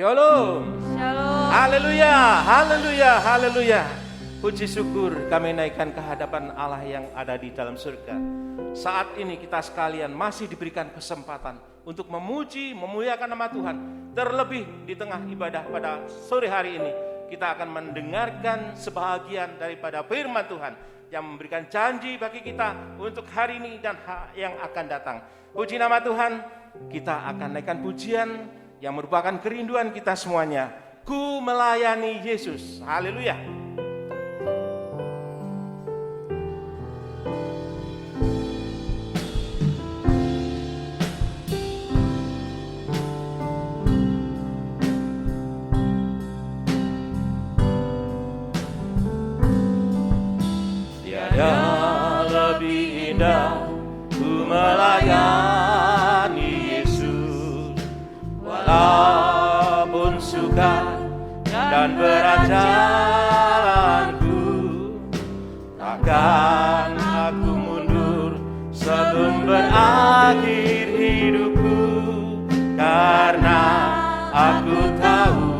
Shalom. Shalom. Haleluya, haleluya, haleluya. Puji syukur kami naikkan ke hadapan Allah yang ada di dalam surga. Saat ini kita sekalian masih diberikan kesempatan untuk memuji, memuliakan nama Tuhan. Terlebih di tengah ibadah pada sore hari ini, kita akan mendengarkan sebahagian daripada firman Tuhan yang memberikan janji bagi kita untuk hari ini dan yang akan datang. Puji nama Tuhan, kita akan naikkan pujian yang merupakan kerinduan kita semuanya. Ku melayani Yesus. Haleluya. Tiada lebih indah ku melayani Yesus, walaupun sukar dan berat jalanku, takkan aku mundur sebelum berakhir hidupku, karena aku tahu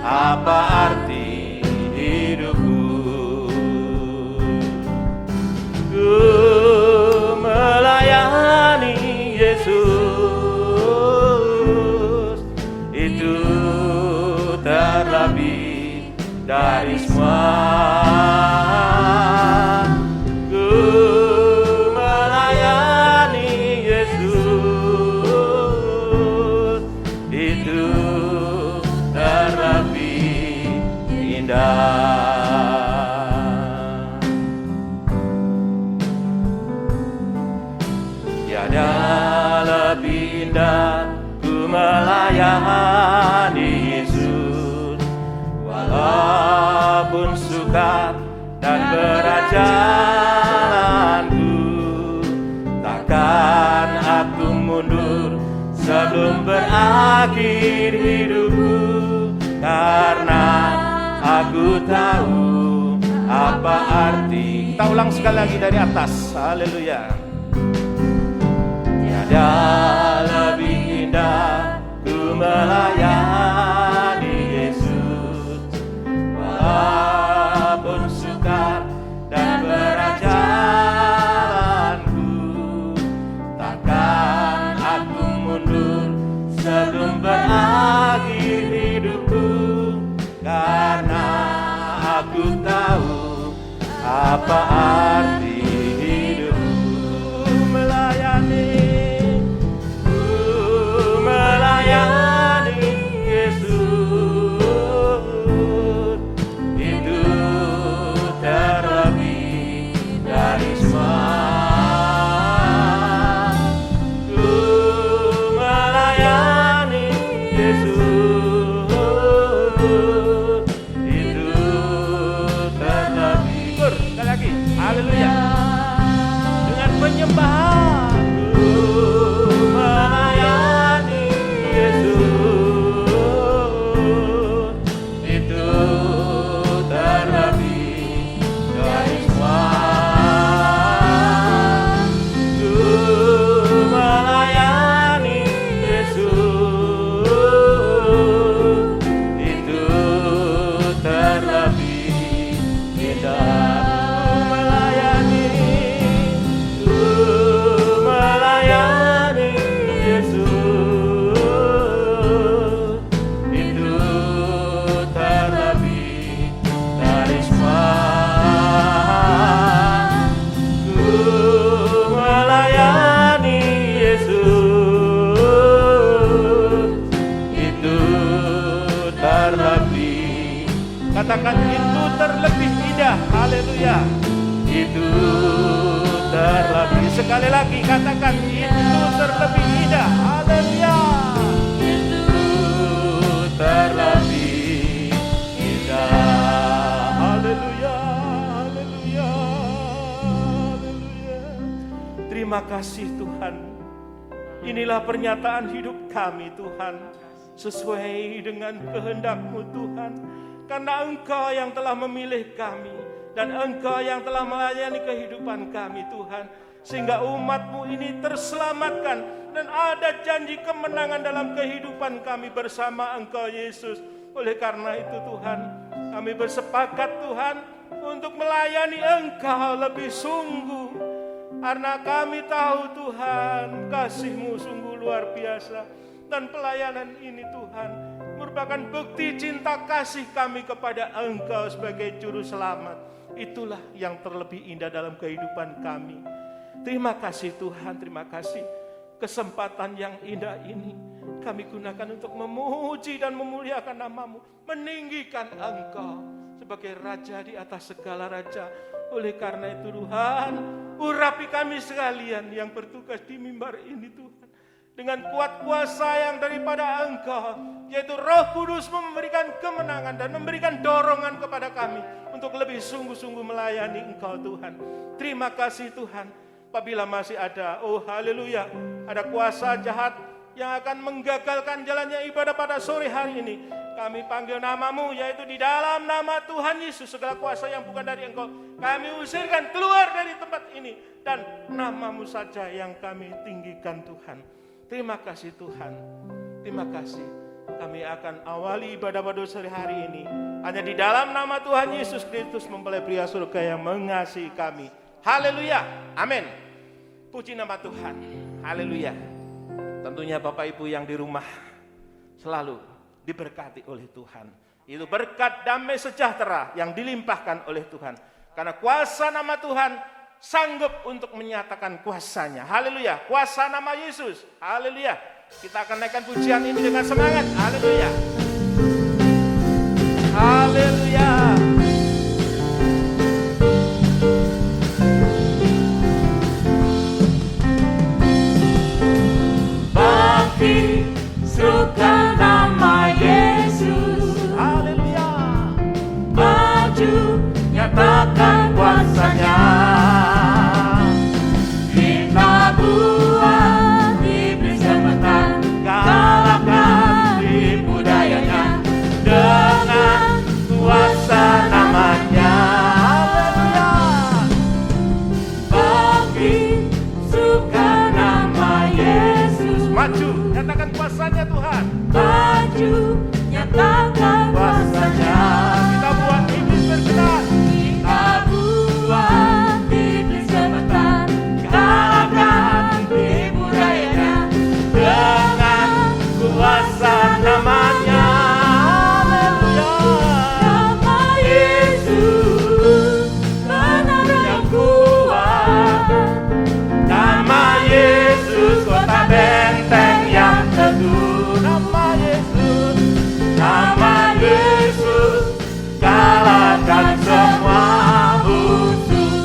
apa arti hidupku. Ku melayani Yesus, itu terlebih dari semua. Ku melayani Yesus, itu terlebih indah. Tiada lebih indah ku melayani Yesus, walaupun sukar dan berat jalanku, takkan aku mundur sebelum berakhir hidupku, karena aku tahu apa arti. Kita ulang sekali lagi dari atas. Haleluya. Tiada lebih indah ku melayani Yesus, walaupun sukar dan berat jalanku, takkan aku mundur sebelum berakhir hidupku, karena aku tahu apa arti hidupku. Melayani Yesus, itu terlebih dari semua. Ku melayani Yesus, itu terlebih. Sekali lagi, haleluya. Dengan penyembahan ku melayani Yesus, itu terlebih dari semua. Ku melayani Yesus, itu terlebih indah. Ku melayani Yesus, itu terlebih dari semua. Ku melayani Yesus, itu terlebih. Katakan itu terlebih indah. Haleluya. Itu terlebih. Sekali lagi katakan itu terlebih indah. Haleluya. Itu terlebih indah. Haleluya. Haleluya. Haleluya. Terima kasih Tuhan. Inilah pernyataan hidup kami Tuhan, sesuai dengan kehendak-Mu Tuhan, karena Engkau yang telah memilih kami dan Engkau yang telah melayani kehidupan kami Tuhan. sehingga umat-Mu ini terselamatkan dan ada janji kemenangan dalam kehidupan kami bersama Engkau Yesus. Oleh karena itu Tuhan, kami bersepakat Tuhan untuk melayani Engkau lebih sungguh, karena kami tahu Tuhan kasih-Mu sungguh luar biasa, dan pelayanan ini Tuhan merupakan bukti cinta kasih kami kepada Engkau sebagai Juru Selamat. Itulah yang terlebih indah dalam kehidupan kami. Terima kasih Tuhan, terima kasih kesempatan yang indah ini kami gunakan untuk memuji dan memuliakan nama-Mu, meninggikan Engkau sebagai Raja di atas segala raja. Oleh karena itu Tuhan, urapi kami sekalian yang bertugas di mimbar ini Tuhan, dengan kuat kuasa yang daripada Engkau, yaitu Roh Kudus memberikan kemenangan dan memberikan dorongan kepada kami untuk lebih sungguh-sungguh melayani Engkau Tuhan. Terima kasih Tuhan. Apabila masih ada, oh haleluya, ada kuasa jahat yang akan menggagalkan jalannya ibadah pada sore hari ini, kami panggil nama-Mu, yaitu di dalam nama Tuhan Yesus, segala kuasa yang bukan dari Engkau kami usirkan keluar dari tempat ini, dan nama-Mu saja yang kami tinggikan Tuhan. Terima kasih Tuhan, terima kasih. Kami akan awali ibadah pada sore hari ini hanya di dalam nama Tuhan Yesus Kristus, mempelai pria surga yang mengasihi kami. Haleluya, amin. Puji nama Tuhan, haleluya. Tentunya Bapak Ibu yang di rumah selalu diberkati oleh Tuhan. Itu berkat damai sejahtera yang dilimpahkan oleh Tuhan. Karena kuasa nama Tuhan sanggup untuk menyatakan kuasanya. Haleluya, kuasa nama Yesus. Haleluya. Kita akan naikkan pujian ini dengan semangat. Haleluya. Haleluya. Serukan nama Yesus, Haleluya. maju nyatakan kuasanya. Kita buat iblis gemetar, kalahkan tipu dayanya dengan kuasa namanya. Haleluya. Bagi serukan nama Yesus, Maju, nyatakan kuasanya Tuhan. maju nyatakan kuasanya. Kita buat iblis bergerak. Kita buat iblis gemetar, kalahkan tipu dayanya dengan kuasa namanya. Nama Yesus, menara yang kuat. Nama Yesus, kota benteng yang teguh. Nama Yesus, Nama Yesus, kalahkan semua musuh.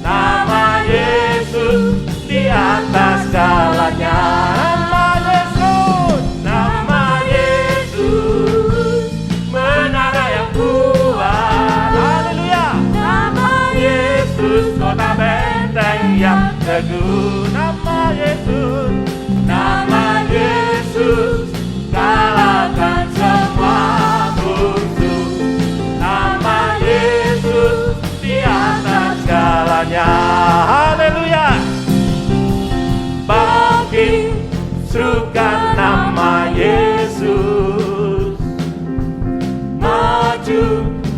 Nama Yesus, di atas segalanya. nama Yesus, Nama Yesus, menara yang kuat. haleluya. Nama Yesus, Kota benteng yang teguh. Nama Yesus, Nama Yesus, kalahkan semua musuh. Nama Yesus, di atas segalanya. haleluya. Bangkit, serukan nama Yesus, maju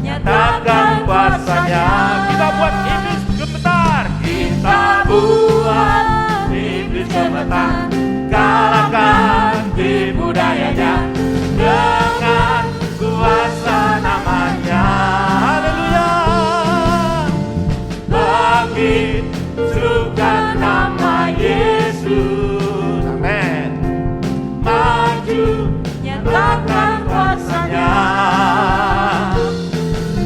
nyatakan kuasanya. Kita buat iblis gemetar. Kita buat iblis gemetar, kalahkan tipu dayanya dengan kuasa namanya. Haleluya. Bangkit, serukan nama Yesus, Amin. maju nyatakan kuasanya.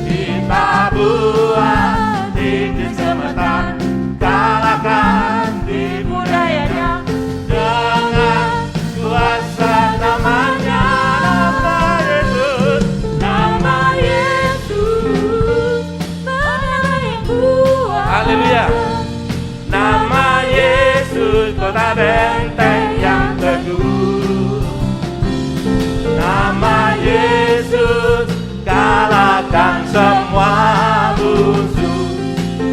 Kita buat iblis gemetar, kalahkan tipu dayanya dengan kuasa namanya. Nama Yesus, menara yang kuat. Haleluya. Nama Yesus, kota benteng yang teguh. Nama Yesus, kalahkan semua musuh.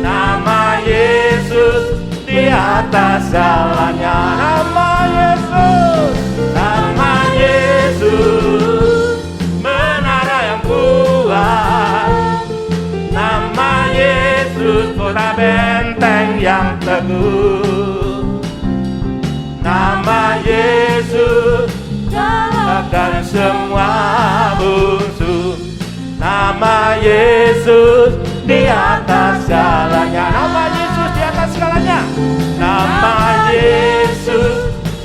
Nama Yesus, di atas segalanya. Nama Yesus, Nama Yesus, menara yang kuat. nama Yesus, kota benteng yang teguh. Nama Yesus, akan semua musuh. Nama Yesus di atas segalanya. Nama Yesus di atas segalanya. Nama Yesus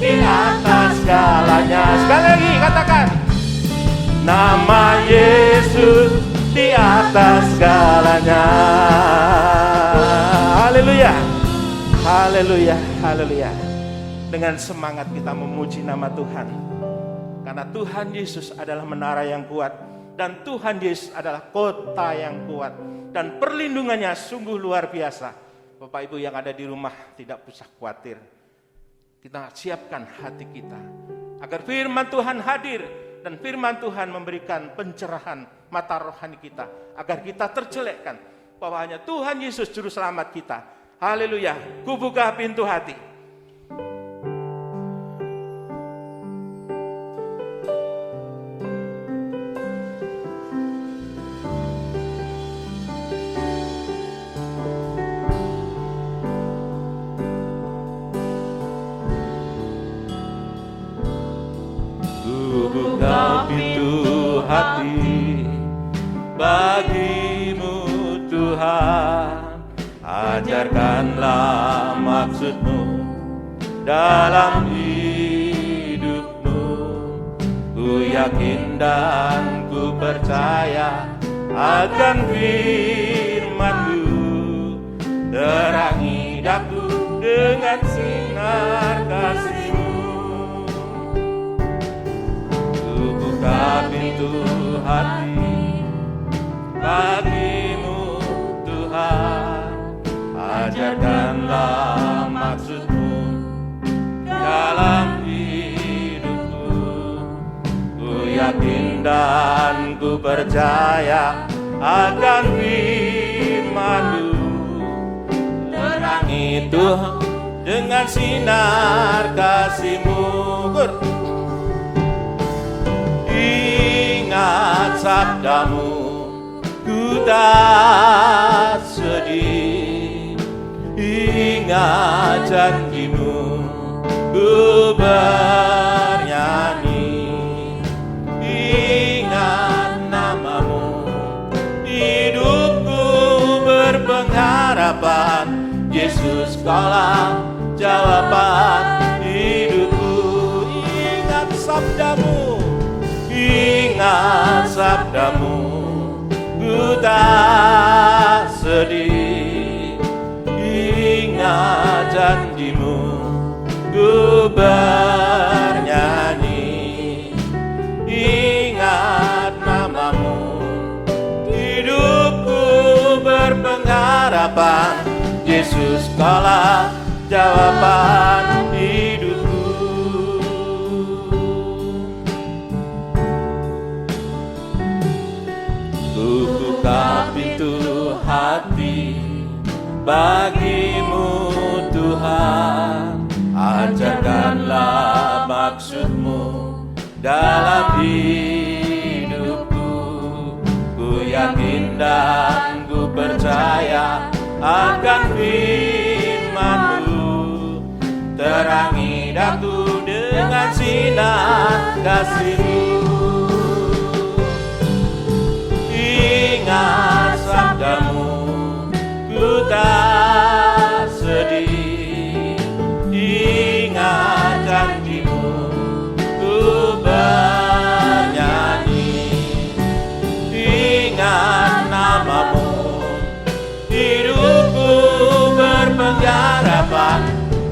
di atas segalanya. Sekali lagi katakan. Nama Yesus di atas segalanya. Haleluya. Haleluya. Haleluya. Dengan semangat kita memuji nama Tuhan. Karena Tuhan Yesus adalah menara yang kuat. Dan Tuhan Yesus adalah kota yang kuat. Dan perlindungannya sungguh luar biasa. Bapak Ibu yang ada di rumah tidak usah khawatir. Kita siapkan hati kita. Agar firman Tuhan hadir. Dan firman Tuhan memberikan pencerahan mata rohani kita. Agar kita tercelekkan. Bahwa hanya Tuhan Yesus juru selamat kita. Haleluya. Kubuka pintu hati. Buka pintu hati bagimu Tuhan, ajarkanlah maksud-Mu dalam hidupmu. Ku yakin dan ku percaya akan firman-Mu, terangi daku dengan sinar kasih-Mu. Buka pintu hati bagimu Tuhan, ajarkanlah maksud-Mu dalam hidupku. Ku yakin dan ku percaya akan firman-Mu, terangi Tuhan dengan sinar kasih-Mu. Ingat sabda-Mu, ku tak sedih. Ingat janji-Mu, ku bernyanyi. Ingat nama-Mu, hidupku berpengharapan. Yesus kaulah jawaban hidupku. Ingat sabda-Mu, ingat sabda-Mu, ku tak sedih. Ingat janji-Mu, ku bernyanyi. Ingat nama-Mu, hidupku berpengharapan. Yesus kaulah jawaban hidupku. Buka pintu hati bagimu Tuhan, ajarkanlah maksud-Mu dalam hidupku. Ku yakin dan ku percaya akan firman-Mu, terangi daku dengan sinar kasih-Mu. Ingat sabda-Mu, ku tak sedih. Ingat janji-Mu, ku bernyanyi. Ingat nama-Mu, hidupku berpengharapan.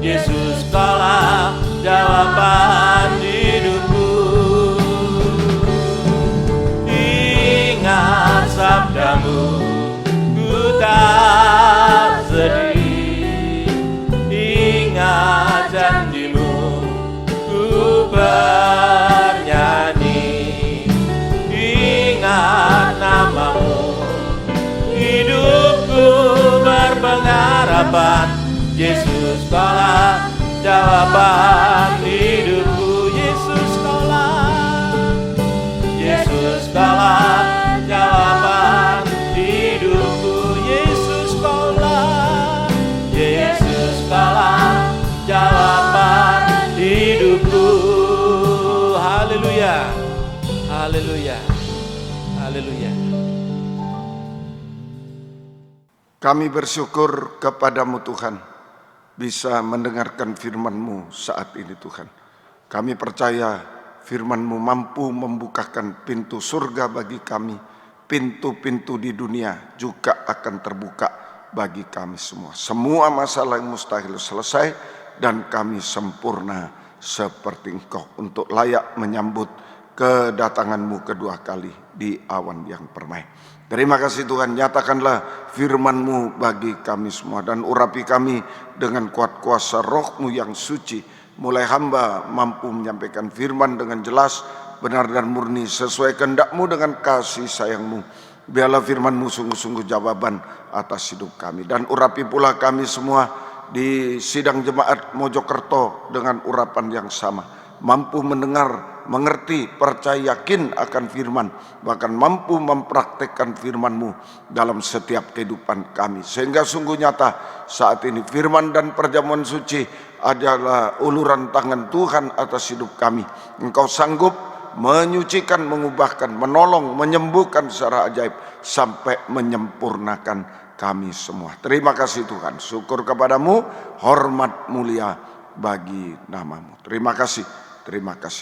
Yesus kaulah jawaban hidupku. Ingat sabda-Mu, ku tak sedih. Ingat janji-Mu, ku bernyanyi. Ingat nama-Mu, hidupku berpengharapan. Yesus kaulah jawaban hidupku. Yesus kaulah, Yesus kaulah jawaban hidupku. Yesus kaulah, Yesus kaulah jawaban hidupku. Haleluya, haleluya, haleluya. Kami bersyukur kepadamu Tuhan, bisa mendengarkan firman-Mu saat ini Tuhan. Kami percaya firman-Mu mampu membukakan pintu surga bagi kami. Pintu-pintu di dunia juga akan terbuka bagi kami semua. Semua masalah yang mustahil selesai dan kami sempurna seperti Engkau untuk layak menyambut kedatangan-Mu kedua kali di awan yang permai. Terima kasih Tuhan, nyatakanlah firman-Mu bagi kami semua dan urapi kami dengan kuat kuasa Roh-Mu yang suci. Mulai hamba mampu menyampaikan firman dengan jelas, benar dan murni sesuai kehendak-Mu dengan kasih sayang-Mu. Biarlah firman-Mu sungguh-sungguh jawaban atas hidup kami. Dan urapi pula kami semua di sidang jemaat Mojokerto dengan urapan yang sama. Mampu mendengar, mengerti, percaya, yakin akan firman, bahkan mampu mempraktekkan firman-Mu dalam setiap kehidupan kami. Sehingga sungguh nyata saat ini firman dan perjamuan suci adalah uluran tangan Tuhan atas hidup kami. Engkau sanggup menyucikan, mengubahkan, menolong, menyembuhkan secara ajaib sampai menyempurnakan kami semua. Terima kasih Tuhan, syukur kepadamu, hormat mulia bagi nama-Mu. Terima kasih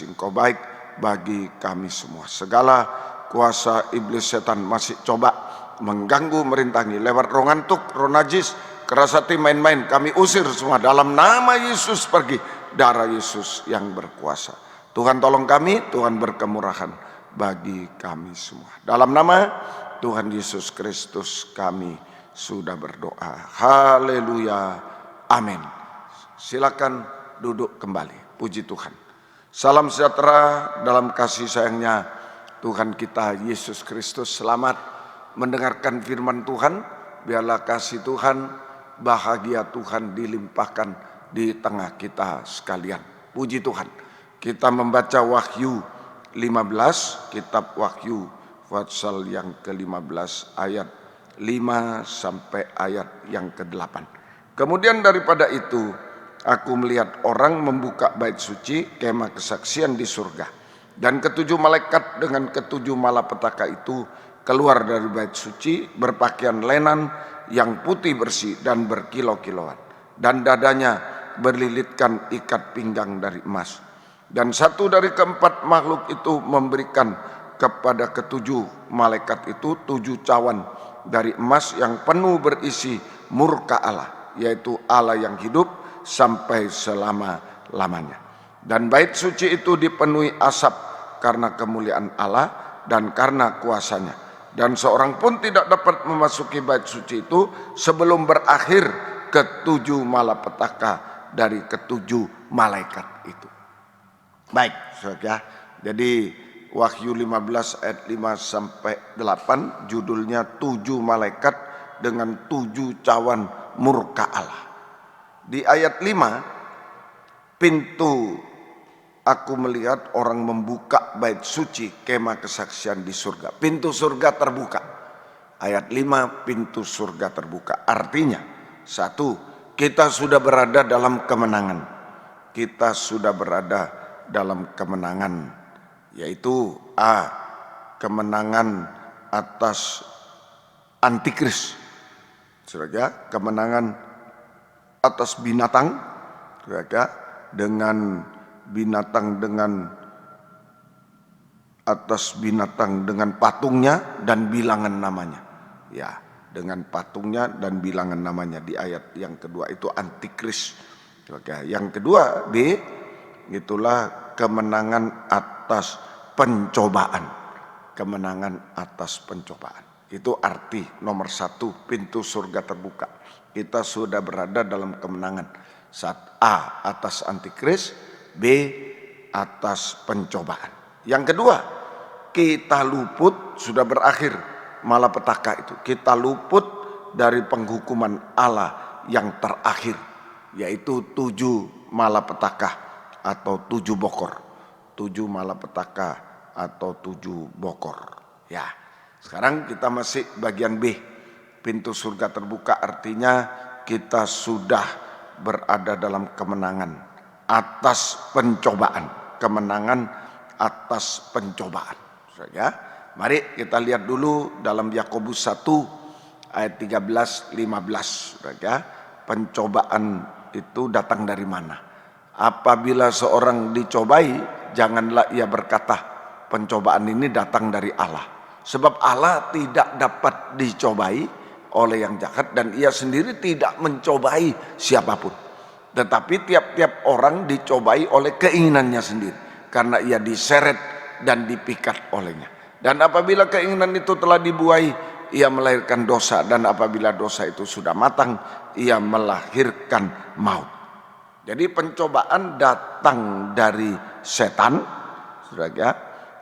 Engkau baik bagi kami semua. Segala kuasa iblis setan masih coba mengganggu, merintangi lewat roh ngantuk, roh najis, keras hati, main-main, kami usir semua dalam nama Yesus. Pergi, darah Yesus yang berkuasa. Tuhan tolong kami, Tuhan berkemurahan bagi kami semua. Dalam nama Tuhan Yesus Kristus kami sudah berdoa. Haleluya, amin. Silakan duduk kembali. Puji Tuhan. Salam sejahtera dalam kasih sayangnya Tuhan kita Yesus Kristus. Selamat mendengarkan firman Tuhan. Biarlah kasih Tuhan, bahagia Tuhan dilimpahkan di tengah kita sekalian. Puji Tuhan. Kita membaca Wahyu 15, kitab Wahyu pasal yang ke-15 ayat 5 sampai ayat yang ke-8. Kemudian daripada itu aku melihat orang membuka bait suci, kemah kesaksian di surga. Dan ketujuh malaikat dengan ketujuh malapetaka itu keluar dari bait suci berpakaian lenan yang putih bersih dan berkilau-kilauan. Dan dadanya berlilitkan ikat pinggang dari emas. Dan satu dari keempat makhluk itu memberikan kepada ketujuh malaikat itu 7 cawan dari emas yang penuh berisi murka Allah, yaitu Allah yang hidup sampai selama-lamanya. Dan bait suci itu dipenuhi asap karena kemuliaan Allah dan karena kuasanya. Dan seorang pun tidak dapat memasuki bait suci itu sebelum berakhir ketujuh malapetaka dari ketujuh malaikat itu. Baik, saudara. Jadi Wahyu 15 ayat 5 sampai 8 judulnya 7 malaikat dengan 7 cawan murka Allah. Di ayat 5, pintu aku melihat orang membuka bait suci kemah kesaksian di surga. Pintu surga terbuka. Ayat 5, pintu surga terbuka. Artinya, 1, kita sudah berada dalam kemenangan. Kita sudah berada dalam kemenangan, yaitu kemenangan atas antikris. Saudara, kemenangan atas binatang, dengan binatang atas binatang dengan patungnya dan bilangan namanya. Ya, dengan patungnya dan bilangan namanya di ayat yang kedua itu antikris. Yang kedua B, itulah kemenangan atas pencobaan. Kemenangan atas pencobaan. Itu arti nomor 1, pintu surga terbuka. Kita sudah berada dalam kemenangan. Saat A, atas antikris, B, atas pencobaan. Yang kedua, kita luput, sudah berakhir malapetaka itu. Kita luput dari penghukuman Allah yang terakhir. yaitu 7 malapetaka atau 7 bokor. 7 malapetaka atau 7 bokor. Ya, sekarang kita masih bagian B. Pintu surga terbuka artinya kita sudah berada dalam kemenangan atas pencobaan. Kemenangan atas pencobaan. Ya, mari kita lihat dulu dalam Yakobus 1 ayat 13-15. Ya, pencobaan itu datang dari mana? Apabila seorang dicobai, janganlah ia berkata, pencobaan ini datang dari Allah. Sebab Allah tidak dapat dicobai oleh yang jahat dan ia sendiri tidak mencobai siapapun. Tetapi tiap-tiap orang dicobai oleh keinginannya sendiri, karena ia diseret dan dipikat olehnya. Dan apabila keinginan itu telah dibuai, ia melahirkan dosa, dan apabila dosa itu sudah matang, ia melahirkan maut. Jadi pencobaan datang dari setan, saudara,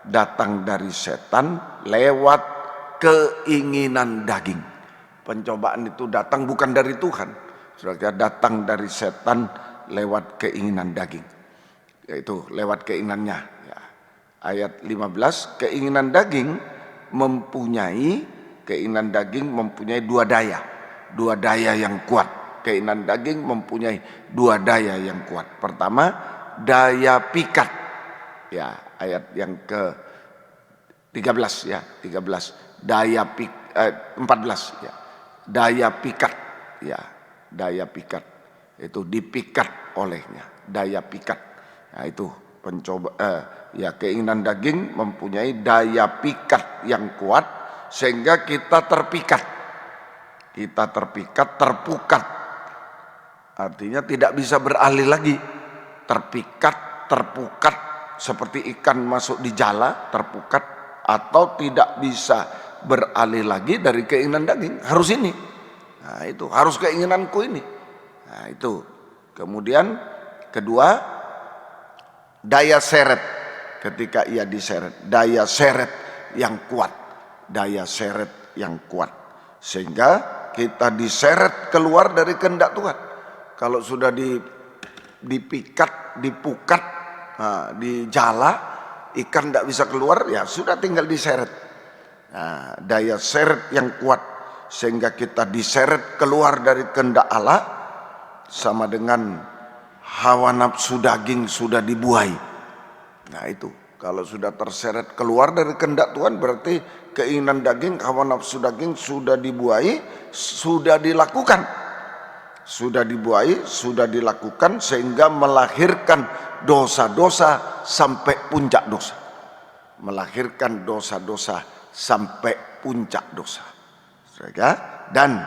datang dari setan lewat keinginan daging. Pencobaan itu datang bukan dari Tuhan, saudara, datang dari setan lewat keinginan daging, yaitu lewat keinginannya. Ya. Ayat 15, keinginan daging mempunyai dua daya yang kuat. Keinginan daging mempunyai 2 daya yang kuat. Pertama, daya pikat. Ya, ayat yang ke 13 ya, 13. 14 ya. Daya pikat. Ya, daya pikat. Itu dipikat olehnya, daya pikat. Nah, itu ya, keinginan daging mempunyai daya pikat yang kuat sehingga kita terpikat. Kita terpikat, terpukat. Artinya tidak bisa beralih lagi. Terpikat, terpukat, seperti ikan masuk di jala, terpukat, atau tidak bisa beralih lagi dari keinginan daging. Harus ini. Nah, itu harus keinginanku ini. Nah, itu. Kemudian kedua, daya seret. Ketika ia diseret, daya seret yang kuat. Daya seret yang kuat. Sehingga kita diseret keluar dari kehendak Tuhan. Kalau sudah dipikat, dipukat, nah, di jala, ikan tidak bisa keluar, ya sudah tinggal diseret. Nah, daya seret yang kuat sehingga kita diseret keluar dari kehendak Allah, sama dengan hawa nafsu daging sudah dibuai. Nah, itu kalau sudah terseret keluar dari kehendak Tuhan, berarti keinginan daging, hawa nafsu daging sudah dibuai, sudah dilakukan. Sudah dibuai, sudah dilakukan, sehingga melahirkan dosa-dosa sampai puncak dosa. Melahirkan dosa-dosa sampai puncak dosa. Saudara, dan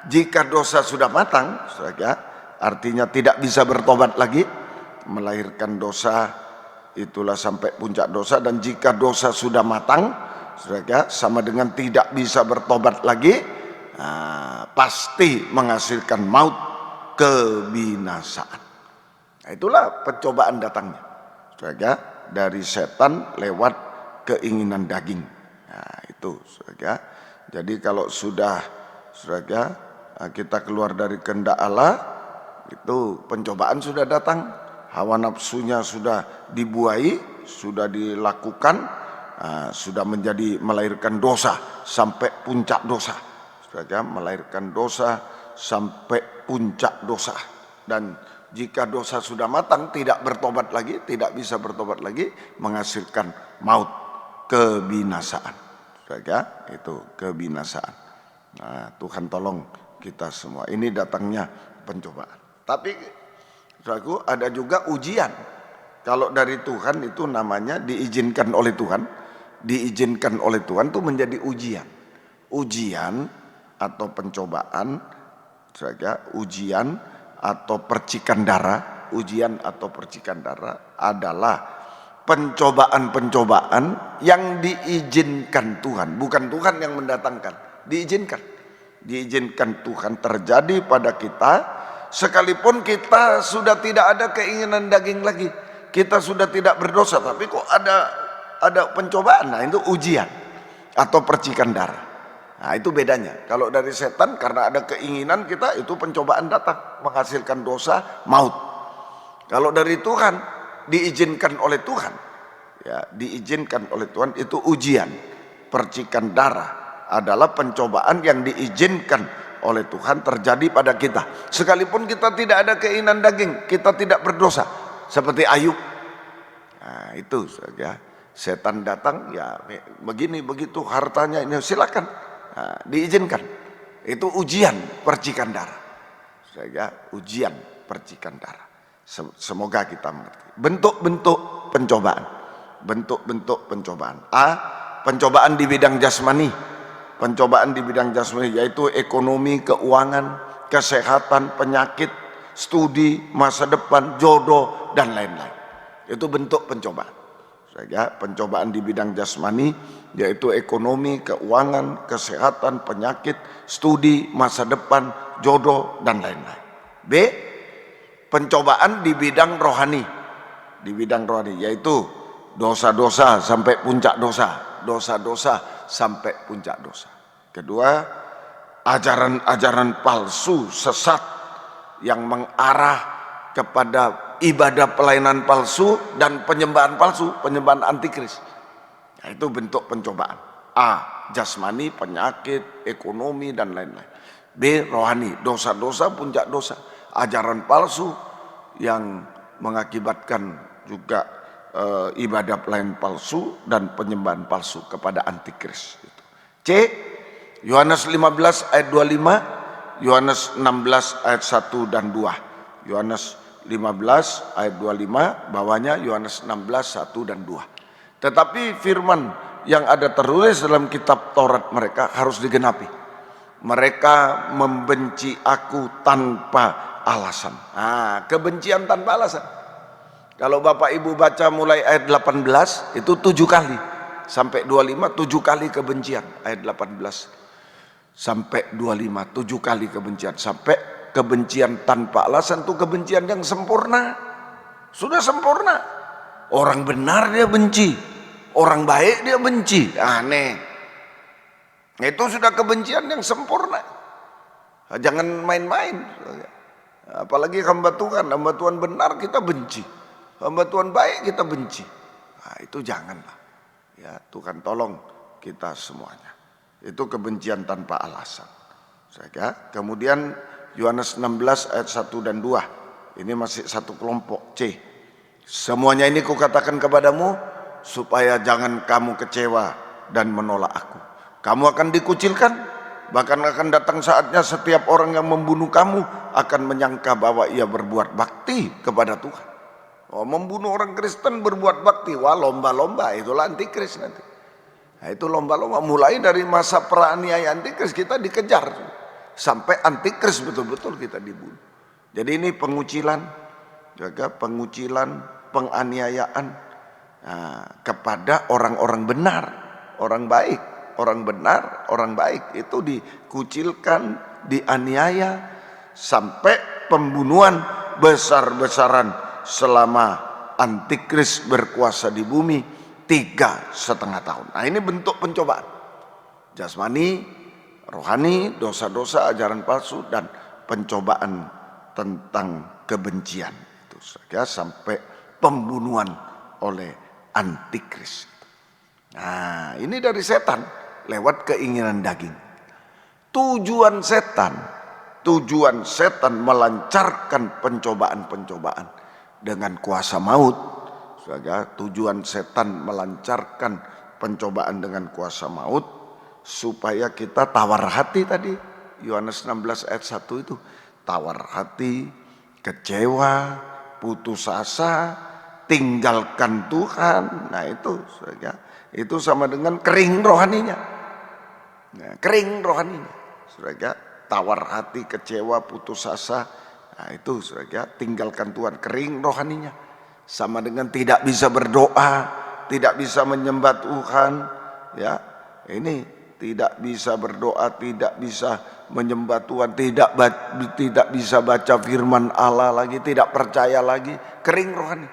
jika dosa sudah matang, saudara, artinya tidak bisa bertobat lagi, melahirkan dosa itulah sampai puncak dosa. Dan jika dosa sudah matang, saudara, sama dengan tidak bisa bertobat lagi, pasti menghasilkan maut, kebinasaan. Nah, itulah pencobaan datangnya, saudara, dari setan lewat keinginan daging. Nah, itu, saudara. Jadi kalau sudah, saudara, kita keluar dari kehendak Allah, itu pencobaan sudah datang, hawa nafsunya sudah dibuai, sudah dilakukan, sudah menjadi melahirkan dosa sampai puncak dosa. Saudara, melahirkan dosa sampai puncak dosa. Dan jika dosa sudah matang, tidak bertobat lagi, tidak bisa bertobat lagi, menghasilkan maut, kebinasaan. Saudara, itu kebinasaan. Nah, Tuhan tolong kita semua. Ini datangnya pencobaan. Tapi saudaraku, ada juga ujian. Kalau dari Tuhan itu namanya diizinkan oleh Tuhan. Diizinkan oleh Tuhan itu menjadi ujian. Ujian atau pencobaan, saudara, ujian atau percikan darah. Ujian atau percikan darah adalah pencobaan-pencobaan yang diizinkan Tuhan, bukan Tuhan yang mendatangkan, diizinkan. Diizinkan Tuhan terjadi pada kita, sekalipun kita sudah tidak ada keinginan daging lagi, kita sudah tidak berdosa, tapi kok ada pencobaan. Nah, itu ujian atau percikan darah. Nah, itu bedanya. Kalau dari setan karena ada keinginan kita, itu pencobaan datang, menghasilkan dosa, maut. Kalau dari Tuhan, diizinkan oleh Tuhan, ya, diizinkan oleh Tuhan, itu ujian. Percikan darah adalah pencobaan yang diizinkan oleh Tuhan terjadi pada kita. Sekalipun kita tidak ada keinginan daging, kita tidak berdosa. Seperti Ayub. Nah, itu saja. Setan datang, ya begini, begitu, hartanya ini silakan. Nah, diizinkan. Itu ujian percikan darah. Saja ujian percikan darah. Semoga kita mengerti. Bentuk-bentuk pencobaan. Bentuk-bentuk pencobaan. A. Pencobaan di bidang jasmani. Pencobaan di bidang jasmani yaitu ekonomi, keuangan, kesehatan, penyakit, studi, masa depan, jodoh, dan lain-lain. Itu bentuk pencobaan. Saja pencobaan di bidang jasmani yaitu ekonomi, keuangan, kesehatan, penyakit, studi, masa depan, jodoh, dan lain-lain. B. Pencobaan di bidang rohani. Di bidang rohani yaitu dosa-dosa sampai puncak dosa, dosa-dosa sampai puncak dosa. Kedua, ajaran-ajaran palsu sesat yang mengarah kepada ibadah pelayanan palsu dan penyembahan palsu, penyembahan antikris. Nah, itu bentuk pencobaan. A. Jasmani, penyakit, ekonomi, dan lain-lain. B. Rohani, dosa-dosa, puncak dosa. Ajaran palsu yang mengakibatkan juga ibadah pelayanan palsu dan penyembahan palsu kepada antikris. C. Yohanes 15 ayat 25, Yohanes 16 ayat 1 dan 2. Yohanes 15 ayat 25, bawahnya Yohanes 16 1 dan 2. Tetapi firman yang ada tertulis dalam kitab Taurat mereka harus digenapi. Mereka membenci aku tanpa alasan. Nah, kebencian tanpa alasan. Kalau Bapak Ibu baca mulai ayat 18 itu 7 kali sampai 25, 7 kali kebencian. Ayat 18 sampai 25, 7 kali kebencian. Sampai kebencian tanpa alasan itu kebencian yang sempurna. Sudah sempurna. Orang benar dia benci, orang baik dia benci. Aneh. Itu sudah kebencian yang sempurna. Jangan main-main. Apalagi hamba Tuhan benar kita benci, hamba Tuhan baik kita benci. Nah, itu janganlah. Ya, Tuhan tolong kita semuanya. Itu kebencian tanpa alasan. Kemudian Yohanes 16 ayat 1 dan 2. Ini masih satu kelompok. C. Semuanya ini kukatakan kepadamu supaya jangan kamu kecewa dan menolak aku. Kamu akan dikucilkan, bahkan akan datang saatnya setiap orang yang membunuh kamu akan menyangka bahwa ia berbuat bakti kepada Tuhan. Oh, membunuh orang Kristen berbuat bakti, wah lomba-lomba, itulah antikris nanti. Nah, itu lomba-lomba mulai dari masa peraniayaan antikris kita dikejar sampai antikris betul-betul kita dibunuh. Jadi ini pengucilan, jaga pengucilan, penganiayaan kepada orang-orang benar, orang baik, orang benar, orang baik itu dikucilkan, dianiaya sampai pembunuhan besar-besaran selama antikris berkuasa di bumi 3,5 tahun. Nah, ini bentuk pencobaan. Jasmani, rohani, dosa-dosa, ajaran palsu, dan pencobaan tentang kebencian. Itu saja sampai pembunuhan oleh antikris. Nah, ini dari setan lewat keinginan daging. Tujuan setan melancarkan pencobaan-pencobaan dengan kuasa maut. Saja tujuan setan melancarkan pencobaan dengan kuasa maut supaya kita tawar hati tadi. Yohanes 16 ayat 1 itu tawar hati, kecewa, putus asa, tinggalkan Tuhan. Nah, itu saja. Itu sama dengan kering rohaninya. Nah, kering rohaninya. Saudara, tawar hati, kecewa, putus asa. Nah, itu saudara, tinggalkan Tuhan, kering rohaninya. Sama dengan tidak bisa berdoa, tidak bisa menyembah Tuhan, ya. Ini tidak bisa berdoa, tidak bisa menyembah Tuhan, tidak bisa baca firman Allah lagi, tidak percaya lagi, kering rohani.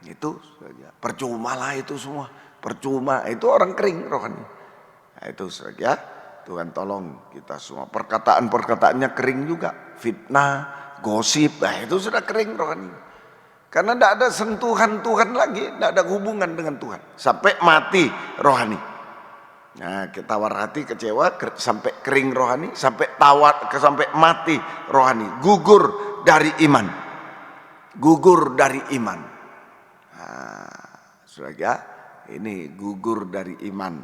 Itu saja. Percuma lah itu semua. Percuma, itu orang kering rohani. Nah, itu saja. Tuhan tolong kita semua. Perkataan-perkataannya kering juga. Fitnah, gosip, itu sudah kering rohani. Karena tidak ada sentuhan Tuhan lagi, tidak ada hubungan dengan Tuhan. Sampai mati rohani. Nah, kita tawar hati, kecewa, sampai kering rohani, sampai sampai mati rohani. Gugur dari iman. Gugur dari iman. Nah, saudara, ini gugur dari iman.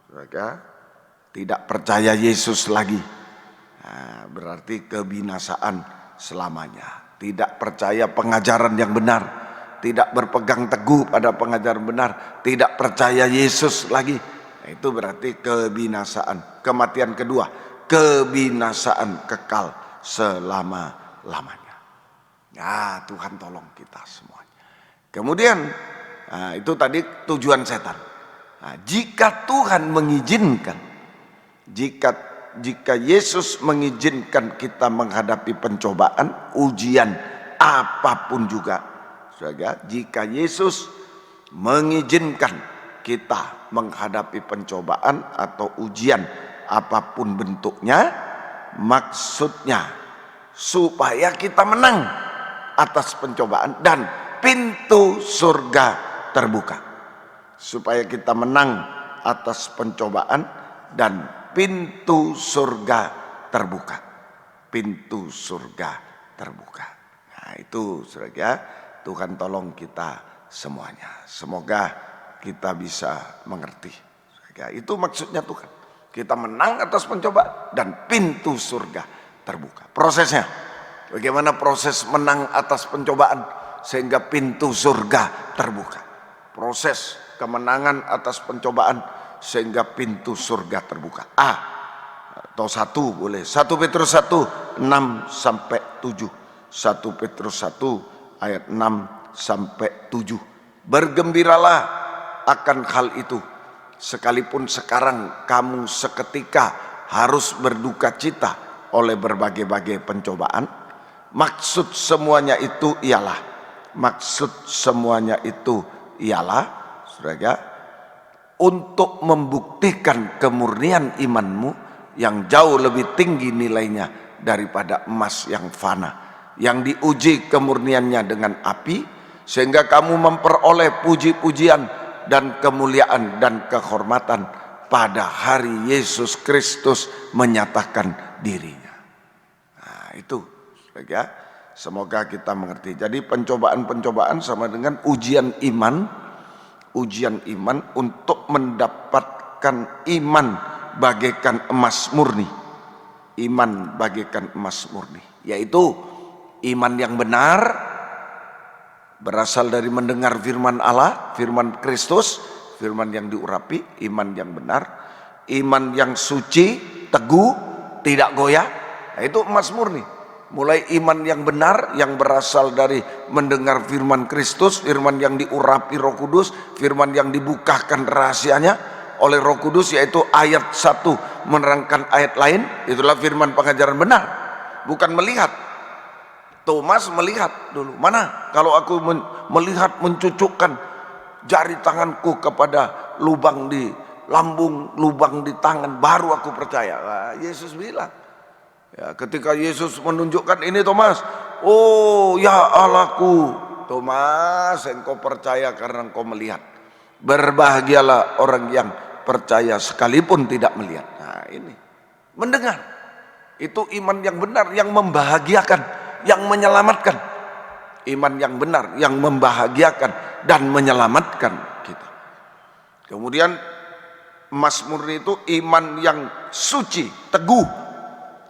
Saudara, tidak percaya Yesus lagi. Nah, berarti kebinasaan selamanya. Tidak percaya pengajaran yang benar, tidak berpegang teguh pada pengajaran benar, tidak percaya Yesus lagi. Nah, itu berarti kebinasaan. Kematian kedua, kebinasaan kekal selama-lamanya. Ya, Tuhan tolong kita semuanya. Kemudian, itu tadi tujuan setan. Nah, jika Tuhan mengizinkan, jika Yesus mengizinkan kita menghadapi pencobaan, ujian apapun juga, saudara, jika Yesus mengizinkan kita menghadapi pencobaan atau ujian apapun bentuknya, maksudnya supaya kita menang atas pencobaan dan pintu surga terbuka. Supaya kita menang atas pencobaan dan pintu surga terbuka. Pintu surga terbuka. Nah, itu saudara, Tuhan tolong kita semuanya. Semoga kita bisa mengerti. Saudara, itu maksudnya Tuhan. Kita menang atas pencobaan dan pintu surga terbuka. Prosesnya, bagaimana proses menang atas pencobaan sehingga pintu surga terbuka. Proses kemenangan atas pencobaan sehingga pintu surga terbuka. Atau 1 boleh. 1 Petrus 1 6 sampai 7. 1 Petrus 1 ayat 6 sampai 7. Bergembiralah akan hal itu, sekalipun sekarang kamu seketika harus berduka cita oleh berbagai-bagai pencobaan. Maksud semuanya itu ialah saudara, untuk membuktikan kemurnian imanmu yang jauh lebih tinggi nilainya daripada emas yang fana, yang diuji kemurniannya dengan api, sehingga kamu memperoleh puji-pujian dan kemuliaan dan kehormatan pada hari Yesus Kristus menyatakan dirinya. Nah, itu ya, semoga kita mengerti. Jadi pencobaan-pencobaan sama dengan ujian iman untuk mendapatkan iman bagaikan emas murni. Iman bagaikan emas murni, yaitu iman yang benar berasal dari mendengar firman Allah, firman Kristus, firman yang diurapi, iman yang benar, iman yang suci, teguh, tidak goyah. Nah, itu emas murni. Mulai iman yang benar yang berasal dari mendengar firman Kristus, firman yang diurapi Roh Kudus, firman yang dibukakan rahasianya oleh Roh Kudus, yaitu ayat 1 menerangkan ayat lain. Itulah firman pengajaran benar, bukan melihat. Thomas melihat dulu. Mana kalau aku melihat mencucukkan jari tanganku kepada lubang di lambung, lubang di tangan, baru aku percaya. Nah, Yesus bilang, ya, ketika Yesus menunjukkan ini, Thomas, oh ya Allahku, Thomas, engkau percaya karena engkau melihat. Berbahagialah orang yang percaya sekalipun tidak melihat. Nah, ini mendengar, itu iman yang benar yang membahagiakan, yang menyelamatkan. Iman yang benar yang membahagiakan dan menyelamatkan kita. Kemudian emas murni itu iman yang suci, teguh,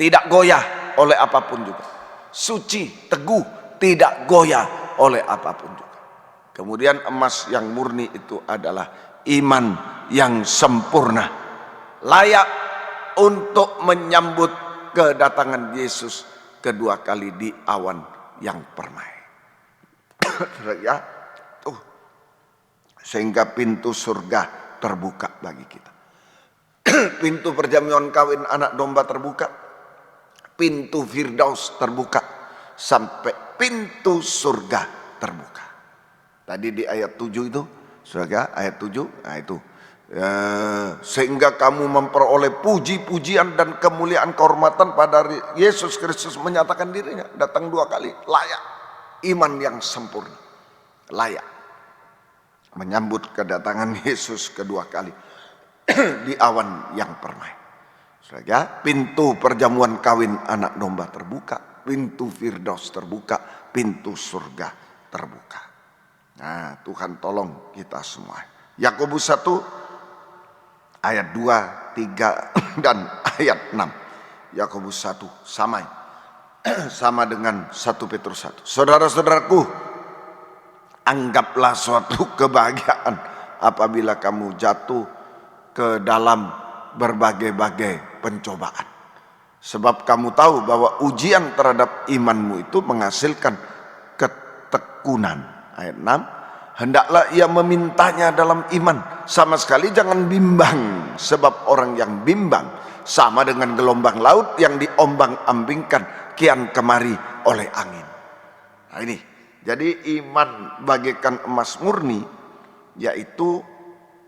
tidak goyah oleh apapun juga. Suci, teguh, tidak goyah oleh apapun juga. Kemudian emas yang murni itu adalah iman yang sempurna, layak untuk menyambut kedatangan Yesus kedua kali di awan yang permai. Ya, sehingga pintu surga terbuka bagi kita. Pintu perjamuan kawin anak domba terbuka, pintu Firdaus terbuka, sampai pintu surga terbuka. Tadi di ayat 7 itu, saudara, ayat 7, nah itu Ya, sehingga kamu memperoleh puji-pujian dan kemuliaan kehormatan pada Yesus Kristus menyatakan dirinya datang 2 kali. Layak iman yang sempurna, layak menyambut kedatangan Yesus kedua kali di awan yang permai. Saudara, pintu perjamuan kawin anak domba terbuka, pintu Firdaus terbuka, pintu surga terbuka. Nah, Tuhan tolong kita semua. Yakobus 1 ayat 2, 3 dan ayat 6. Yakobus 1 sama dengan 1 Petrus 1. Saudara-saudaraku, anggaplah suatu kebahagiaan apabila kamu jatuh ke dalam berbagai-bagai pencobaan. Sebab kamu tahu bahwa ujian terhadap imanmu itu menghasilkan ketekunan. Ayat 6. Hendaklah ia memintanya dalam iman. Sama sekali jangan bimbang. Sebab orang yang bimbang sama dengan gelombang laut yang diombang-ambingkan kian kemari oleh angin. Nah ini, jadi iman bagaikan emas murni, yaitu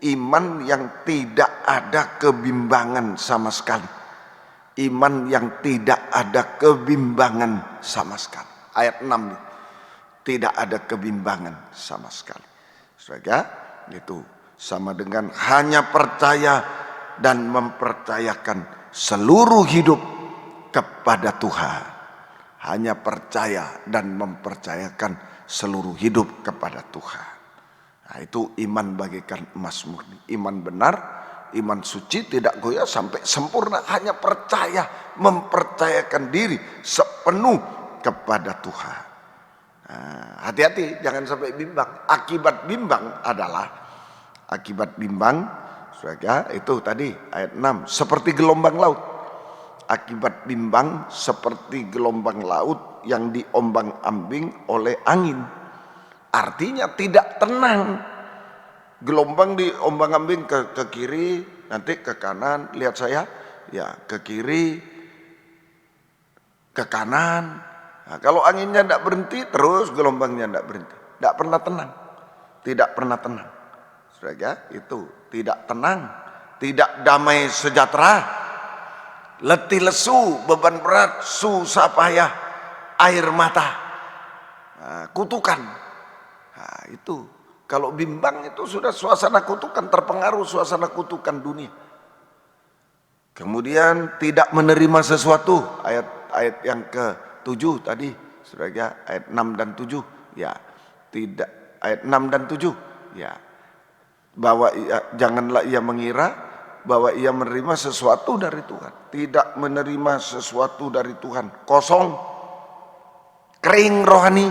iman yang tidak ada kebimbangan sama sekali. Iman yang tidak ada kebimbangan sama sekali. Ayat 6. Tidak ada kebimbangan sama sekali. Saudara, itu sama dengan hanya percaya dan mempercayakan seluruh hidup kepada Tuhan. Hanya percaya dan mempercayakan seluruh hidup kepada Tuhan. Nah, itu iman bagaikan emas murni. Iman benar, iman suci, tidak goyah sampai sempurna. Hanya percaya, mempercayakan diri sepenuh kepada Tuhan. Nah, hati-hati jangan sampai bimbang. Akibat bimbang adalah saudara, itu tadi ayat 6 seperti gelombang laut. Akibat bimbang seperti gelombang laut yang diombang-ambing oleh angin. Artinya tidak tenang. Gelombang diombang-ambing ke kiri, nanti ke kanan. Lihat saya, ya ke kiri, ke kanan. Nah, kalau anginnya tidak berhenti, terus gelombangnya tidak berhenti. Tidak pernah tenang. Tidak pernah tenang. Saudara, itu tidak tenang. Tidak damai sejahtera. Letih lesu, beban berat, susah payah, air mata. Nah, kutukan. Nah, itu. Kalau bimbang itu sudah suasana kutukan, terpengaruh suasana kutukan dunia. Kemudian tidak menerima sesuatu. Ayat yang ke-7 tadi, saudara, ayat 6 dan 7, ya, tidak, ayat 6 dan 7, ya, bahwa janganlah ia mengira bahwa ia menerima sesuatu dari Tuhan. Tidak menerima sesuatu dari Tuhan, kosong, kering rohani,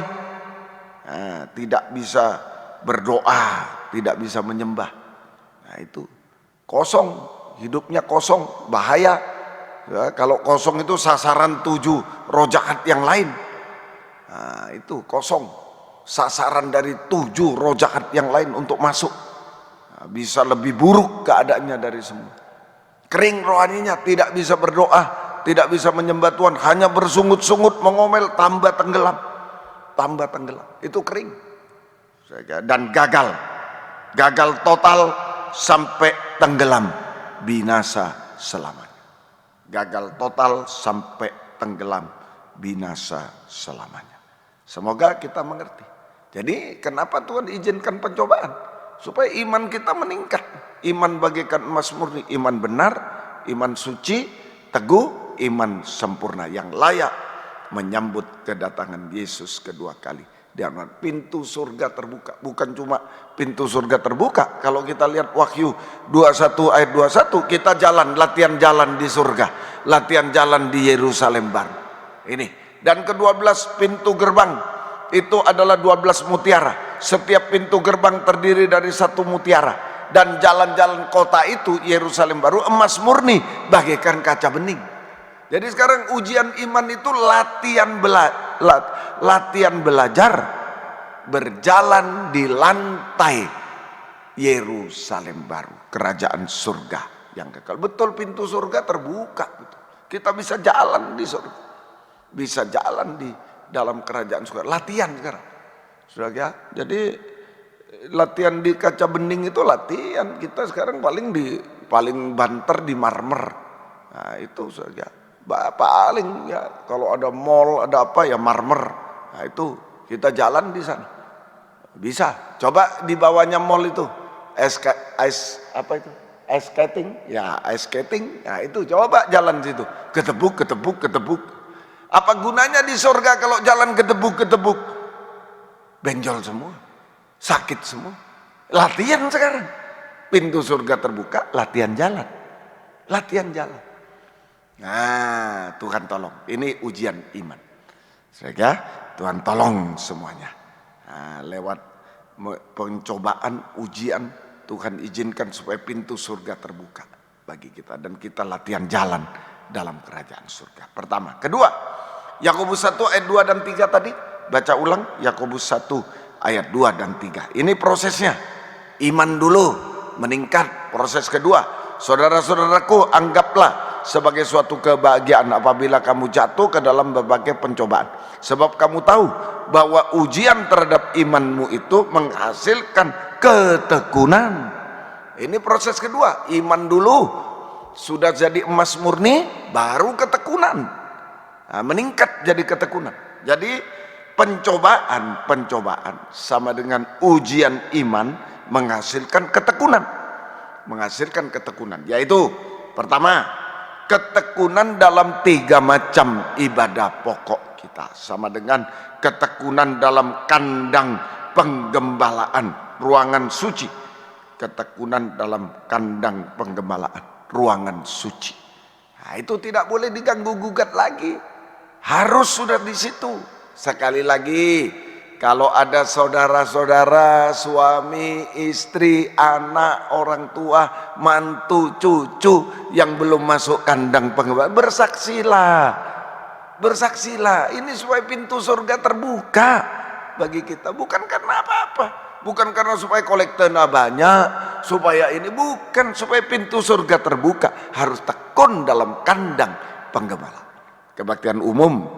nah, tidak bisa berdoa, tidak bisa menyembah. Nah, itu kosong, hidupnya kosong, bahaya. Ya, kalau kosong itu sasaran 7 roh jahat yang lain. Nah, itu kosong, sasaran dari 7 roh jahat yang lain untuk masuk. Nah, bisa lebih buruk keadaannya dari semua. Kering rohaninya, tidak bisa berdoa, tidak bisa menyembah Tuhan, hanya bersungut-sungut, mengomel, tambah tenggelam. Itu kering. Dan gagal total sampai tenggelam, binasa selamanya. Gagal total sampai tenggelam, binasa selamanya. Semoga kita mengerti. Jadi kenapa Tuhan izinkan pencobaan? Supaya iman kita meningkat. Iman bagaikan emas murni, iman benar, iman suci, teguh, iman sempurna yang layak menyambut kedatangan Yesus kedua kali. Dan pintu surga terbuka. Bukan cuma pintu surga terbuka. Kalau kita lihat Wahyu 21 ayat 21, kita latihan jalan di surga, latihan jalan di Yerusalem baru. Ini. Dan ke-12 pintu gerbang itu adalah 12 mutiara. Setiap pintu gerbang terdiri dari 1 mutiara. Dan jalan-jalan kota itu Yerusalem baru emas murni bagaikan kaca bening. Jadi sekarang ujian iman itu latihan belajar berjalan di lantai Yerusalem baru, kerajaan surga yang kekal. Betul, pintu surga terbuka. Betul. Kita bisa jalan di surga, bisa jalan di dalam kerajaan surga. Latihan sekarang, saudara. Jadi latihan di kaca bening itu latihan. Kita sekarang paling banter di marmer. Nah, itu saja. Paling ya kalau ada mall ada apa ya marmer. Nah, itu kita jalan di sana. Bisa. Coba di bawahnya mall itu ice skating. Ya, ice skating. Nah, itu coba jalan situ. Ketebuk. Apa gunanya di surga kalau jalan ketebuk? Benjol semua. Sakit semua. Latihan sekarang. Pintu surga terbuka, latihan jalan. Nah, Tuhan tolong. Ini ujian iman. Sehingga Tuhan tolong semuanya. Nah, lewat pencobaan, ujian, Tuhan izinkan supaya pintu surga terbuka bagi kita. Dan kita latihan jalan dalam kerajaan surga. Pertama. Kedua, Yakobus 1 ayat 2 dan 3 tadi. Baca ulang Yakobus 1 ayat 2 dan 3. Ini prosesnya. Iman dulu meningkat. Proses kedua. Saudara-saudaraku, anggaplah sebagai suatu kebahagiaan apabila kamu jatuh ke dalam berbagai pencobaan. Sebab kamu tahu bahwa ujian terhadap imanmu itu menghasilkan ketekunan. Ini proses kedua. Iman dulu. Sudah jadi emas murni, baru ketekunan. Nah, meningkat jadi ketekunan. Jadi pencobaan sama dengan ujian iman menghasilkan ketekunan. Yaitu pertama, ketekunan dalam 3 macam ibadah pokok kita, sama dengan ketekunan dalam kandang penggembalaan, ruangan suci. Ketekunan dalam kandang penggembalaan, ruangan suci. Nah, itu tidak boleh diganggu gugat lagi. Harus sudah di situ. Sekali lagi, kalau ada saudara-saudara, suami, istri, anak, orang tua, mantu, cucu yang belum masuk kandang penggembalaan, bersaksilah. Ini supaya pintu surga terbuka bagi kita. Bukan karena apa-apa. Bukan karena supaya kolektena banyak, supaya ini. Bukan, supaya pintu surga terbuka. Harus tekun dalam kandang penggembalaan. Kebaktian umum,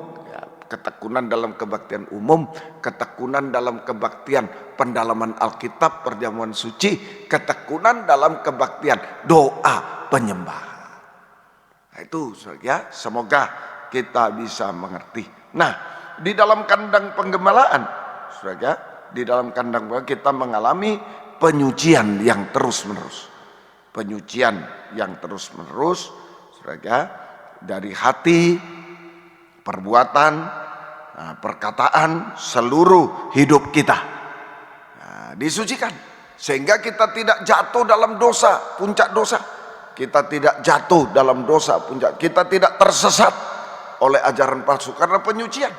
ketekunan dalam kebaktian umum, ketekunan dalam kebaktian pendalaman Alkitab, perjamuan suci, ketekunan dalam kebaktian doa penyembahan. Nah, itu ya, semoga kita bisa mengerti. Nah, di dalam kandang penggembalaan, saudara, di dalam kandang penggembalaan kita mengalami penyucian yang terus-menerus. Saudara, dari hati, perbuatan, perkataan, seluruh hidup kita disucikan sehingga kita tidak jatuh dalam dosa, puncak dosa. Kita tidak jatuh dalam dosa puncak, kita tidak tersesat oleh ajaran palsu karena penyucian.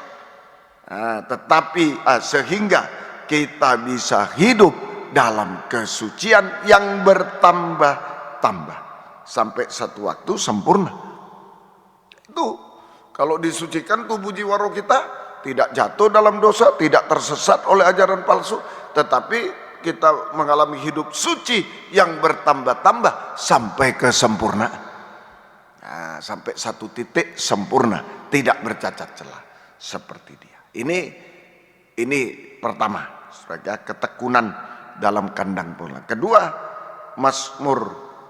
Tetapi sehingga kita bisa hidup dalam kesucian yang bertambah-tambah sampai satu waktu sempurna. Itu kalau disucikan tubuh jiwa roh kita, tidak jatuh dalam dosa, tidak tersesat oleh ajaran palsu, tetapi kita mengalami hidup suci yang bertambah-tambah sampai kesempurnaan. Nah, sampai satu titik sempurna, tidak bercacat celah seperti dia. Ini pertama, saudara, ketekunan dalam kandang penggembalaan. Kedua, Mazmur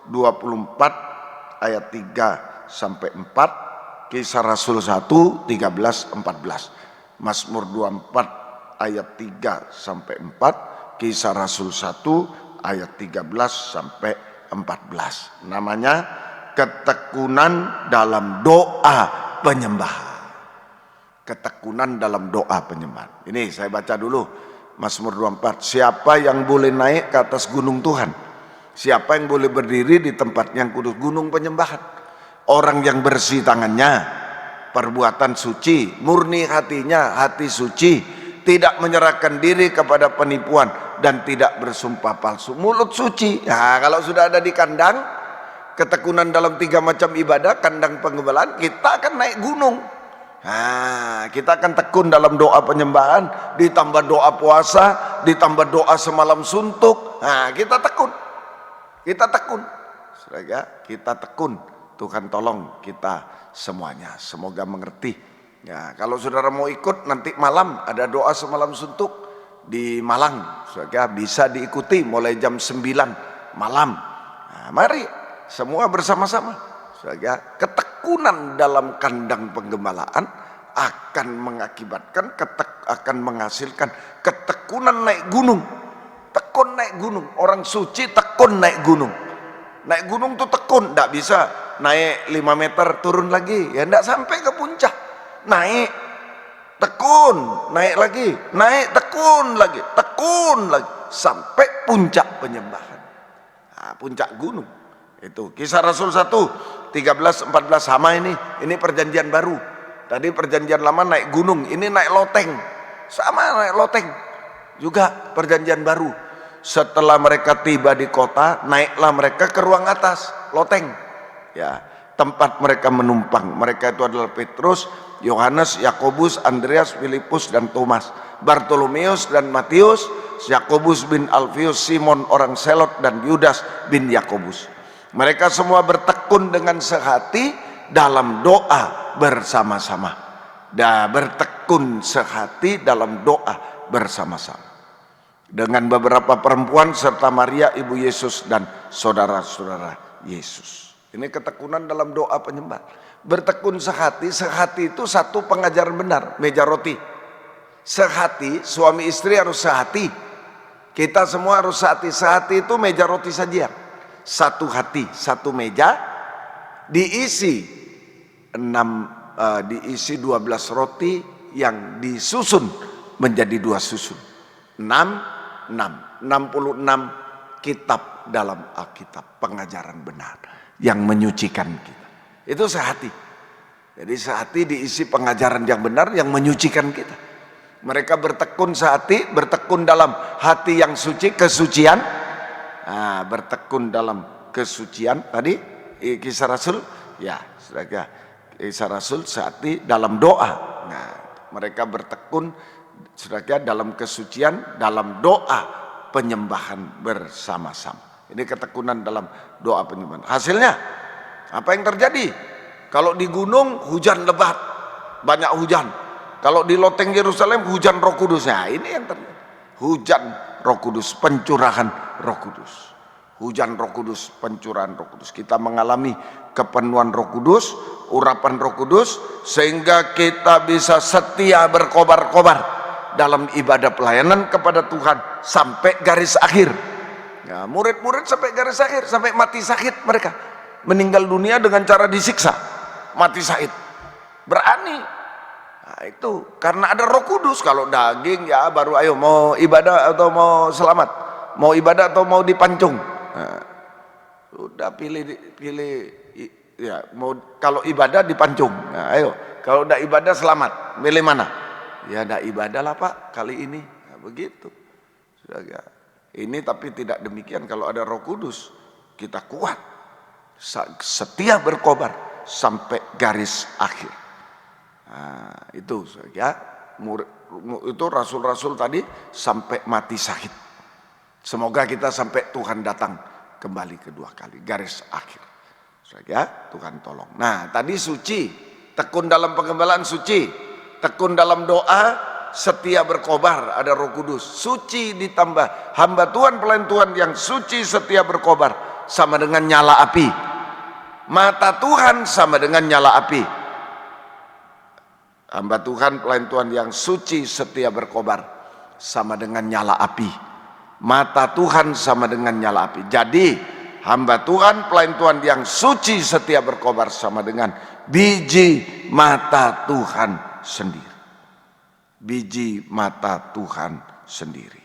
24 ayat 3 sampai 4. Kisah Rasul 1, 13, 14. Mazmur 24 ayat 3 sampai 4. Kisah Rasul 1 ayat 13 sampai 14. Namanya ketekunan dalam doa penyembahan. Ketekunan dalam doa penyembahan. Ini saya baca dulu Mazmur 24. Siapa yang boleh naik ke atas gunung Tuhan? Siapa yang boleh berdiri di tempat yang kudus? Gunung penyembahan. Orang yang bersih tangannya, perbuatan suci, murni hatinya, hati suci, tidak menyerahkan diri kepada penipuan dan tidak bersumpah palsu, mulut suci. Nah, kalau sudah ada di kandang, ketekunan dalam 3 macam ibadah, kandang penggembalaan, kita akan naik gunung. Nah, kita akan tekun dalam doa penyembahan, ditambah doa puasa, ditambah doa semalam suntuk. Nah, kita tekun. Saudara, kita tekun. Tuhan tolong kita semuanya, semoga mengerti. Ya, kalau saudara mau ikut nanti malam ada doa semalam suntuk di Malang, saudara, bisa diikuti mulai jam 9 malam. Nah, mari semua bersama-sama, saudara. Ketekunan dalam kandang penggembalaan akan mengakibatkan akan menghasilkan ketekunan naik gunung. Tekun naik gunung, orang suci tekun naik gunung. Naik gunung tuh tekun, tidak bisa naik 5 meter turun lagi, ya tidak sampai ke puncak. Naik tekun, naik lagi, naik tekun lagi sampai puncak penyembahan. Nah, puncak gunung. Itu Kisah Rasul 1, 13, 14 sama ini perjanjian baru. Tadi perjanjian lama naik gunung, ini naik loteng. Sama naik loteng. Juga perjanjian baru. Setelah mereka tiba di kota, naiklah mereka ke ruang atas, loteng. Ya, tempat mereka menumpang. Mereka itu adalah Petrus, Yohanes, Yakobus, Andreas, Filipus dan Thomas, Bartolomeus dan Matius, Yakobus bin Alfius, Simon orang Selot dan Yudas bin Yakobus. Mereka semua bertekun dengan sehati dalam doa bersama-sama. Bertekun sehati dalam doa bersama-sama. Dengan beberapa perempuan serta Maria ibu Yesus dan saudara-saudara Yesus. Ini ketekunan dalam doa penyembah. Bertekun sehati, sehati itu satu pengajaran benar, meja roti. Sehati, suami istri harus sehati. Kita semua harus sehati. Sehati itu meja roti saja. Satu hati, satu meja, diisi 12 roti yang disusun menjadi 2 susun. 66 kitab dalam Alkitab, pengajaran benar yang menyucikan kita. Itu sehati. Jadi sehati diisi pengajaran yang benar yang menyucikan kita. Mereka bertekun sehati, bertekun dalam hati yang suci, kesucian. Bertekun dalam kesucian tadi Kisah Rasul, ya, saudara. Kisah Rasul sehati dalam doa. Nah, mereka bertekun, saudara, dalam kesucian, dalam doa penyembahan bersama-sama. Ini ketekunan dalam doa penyembahan. Hasilnya apa yang terjadi? Kalau di gunung hujan lebat, banyak hujan. Kalau di loteng Yerusalem hujan Roh Kudus. Nah, ini yang terjadi. Hujan Roh Kudus, pencurahan Roh Kudus. Hujan Roh Kudus, pencurahan Roh Kudus. Kita mengalami kepenuhan Roh Kudus, urapan Roh Kudus, sehingga kita bisa setia berkobar-kobar dalam ibadah pelayanan kepada Tuhan sampai garis akhir. Ya, murid-murid sampai garis akhir, sampai mati sakit mereka. Meninggal dunia dengan cara disiksa, mati sakit. Berani. Nah, itu karena ada Roh Kudus. Kalau daging ya baru ayo mau ibadah atau mau selamat, mau ibadah atau mau dipancung. Nah, udah pilih ya, mau kalau ibadah dipancung. Nah, ayo kalau udah ibadah selamat, milih mana? Ya ada ibadah lah Pak kali ini. Nah, begitu. Sudah ya. Ini tapi tidak demikian kalau ada Roh Kudus. Kita kuat. Setia berkobar sampai garis akhir. Nah, itu ya. Itu rasul-rasul tadi sampai mati sakit. Semoga kita sampai Tuhan datang kembali kedua kali, garis akhir. Ya, Tuhan tolong. Nah, tadi suci, tekun dalam pengembalaan suci, tekun dalam doa, setia berkobar, ada Roh Kudus. Suci ditambah hamba Tuhan, pelayan Tuhan yang suci setia berkobar sama dengan nyala api. Mata Tuhan sama dengan nyala api. Hamba Tuhan, pelayan Tuhan yang suci setia berkobar sama dengan nyala api. Mata Tuhan sama dengan nyala api. Jadi hamba Tuhan, pelayan Tuhan yang suci setia berkobar sama dengan biji mata Tuhan sendiri. Biji mata Tuhan sendiri.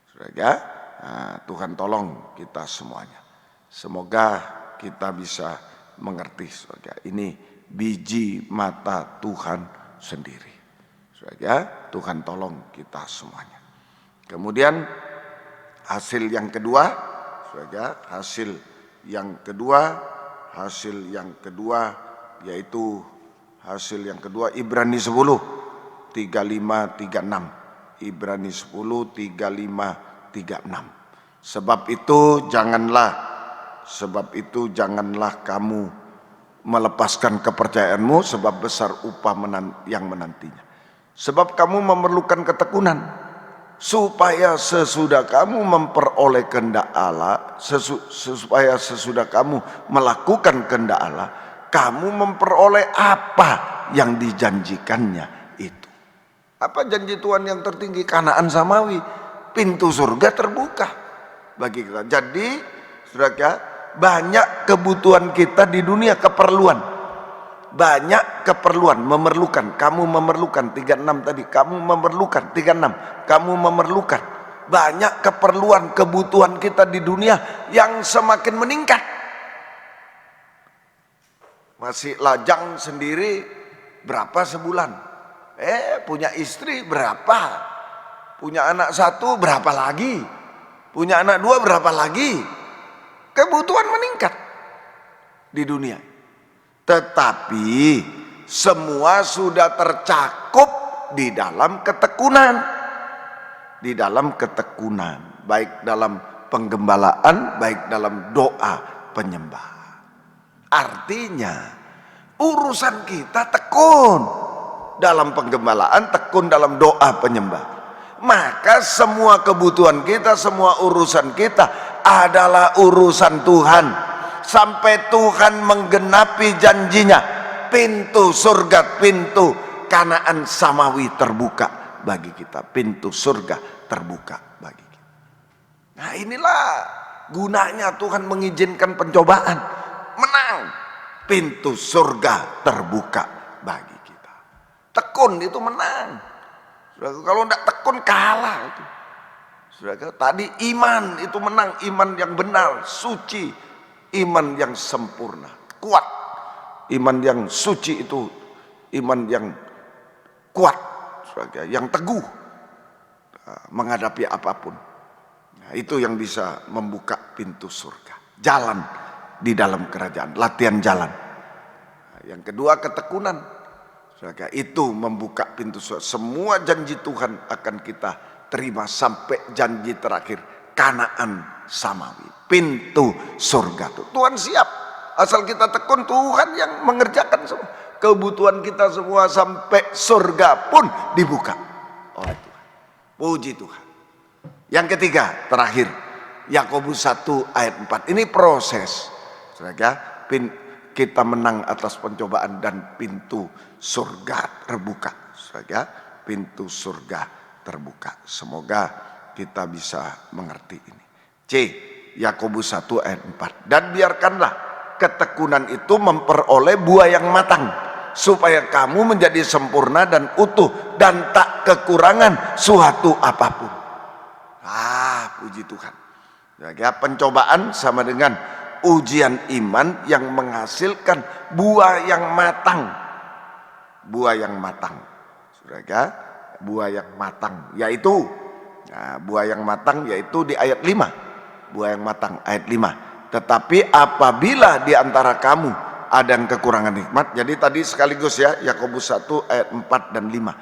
Saudara, nah, Tuhan tolong kita semuanya. Semoga kita bisa mengerti, saudara. Ini biji mata Tuhan sendiri. Saudara, Tuhan tolong kita semuanya. Kemudian hasil yang kedua, saudara, hasil yang kedua yaitu hasil yang kedua Ibrani 10 35-36. Ibrani 10 35-36. Sebab itu janganlah kamu melepaskan kepercayaanmu, sebab besar upah yang menantinya. Sebab kamu memerlukan ketekunan supaya sesudah kamu memperoleh kehendak Allah, supaya sesudah kamu melakukan kehendak Allah, kamu memperoleh apa yang dijanjikannya itu. Apa janji Tuhan yang tertinggi? Kanaan samawi, pintu surga terbuka bagi kita. Jadi saudara, banyak kebutuhan kita di dunia, keperluan. Banyak keperluan, memerlukan. Kamu memerlukan 36 tadi, kamu memerlukan 36, kamu memerlukan. Banyak keperluan, kebutuhan kita di dunia yang semakin meningkat. Masih lajang sendiri berapa sebulan? Punya istri berapa? Punya anak 1 berapa lagi? Punya anak 2 berapa lagi? Kebutuhan meningkat di dunia. Tetapi semua sudah tercakup di dalam ketekunan. Di dalam ketekunan, baik dalam penggembalaan, baik dalam doa penyembahan. Artinya urusan kita tekun dalam penggembalaan, tekun dalam doa penyembahan. Maka semua kebutuhan kita, semua urusan kita adalah urusan Tuhan. Sampai Tuhan menggenapi janjinya, pintu surga, pintu Kanaan samawi terbuka bagi kita. Pintu surga terbuka bagi kita. Nah, inilah gunanya Tuhan mengizinkan pencobaan. Menang, pintu surga terbuka bagi kita. Tekun itu menang. Kalau tidak tekun kalah itu. Tadi iman itu menang, iman yang benar, suci. Iman yang sempurna, kuat. Iman yang suci itu iman yang kuat, yang teguh menghadapi apapun. Nah, itu yang bisa membuka pintu surga. Jalan di dalam kerajaan, latihan jalan. Nah, yang kedua ketekunan. Itu membuka pintu surga. Semua janji Tuhan akan kita terima sampai janji terakhir. Kanaan samawi, pintu surga tuh Tuhan siap, asal kita tekun. Tuhan yang mengerjakan semua kebutuhan kita semua sampai surga pun dibuka oleh Tuhan. Puji Tuhan. Yang ketiga, terakhir, Yakobus 1 ayat 4. Ini proses, kita menang atas pencobaan dan pintu surga terbuka. Pintu surga terbuka. Semoga kita bisa mengerti ini. C. Yakobus 1 ayat 4. Dan biarkanlah ketekunan itu memperoleh buah yang matang, supaya kamu menjadi sempurna dan utuh dan tak kekurangan suatu apapun. Puji Tuhan. Pencobaan sama dengan ujian iman yang menghasilkan buah yang matang. Buah yang matang. Buah yang matang yaitu buah yang matang yaitu di ayat 5. Buah yang matang ayat 5. Tetapi apabila di antara kamu ada yang kekurangan hikmat. Jadi tadi sekaligus ya, Yakobus 1 ayat 4 dan 5.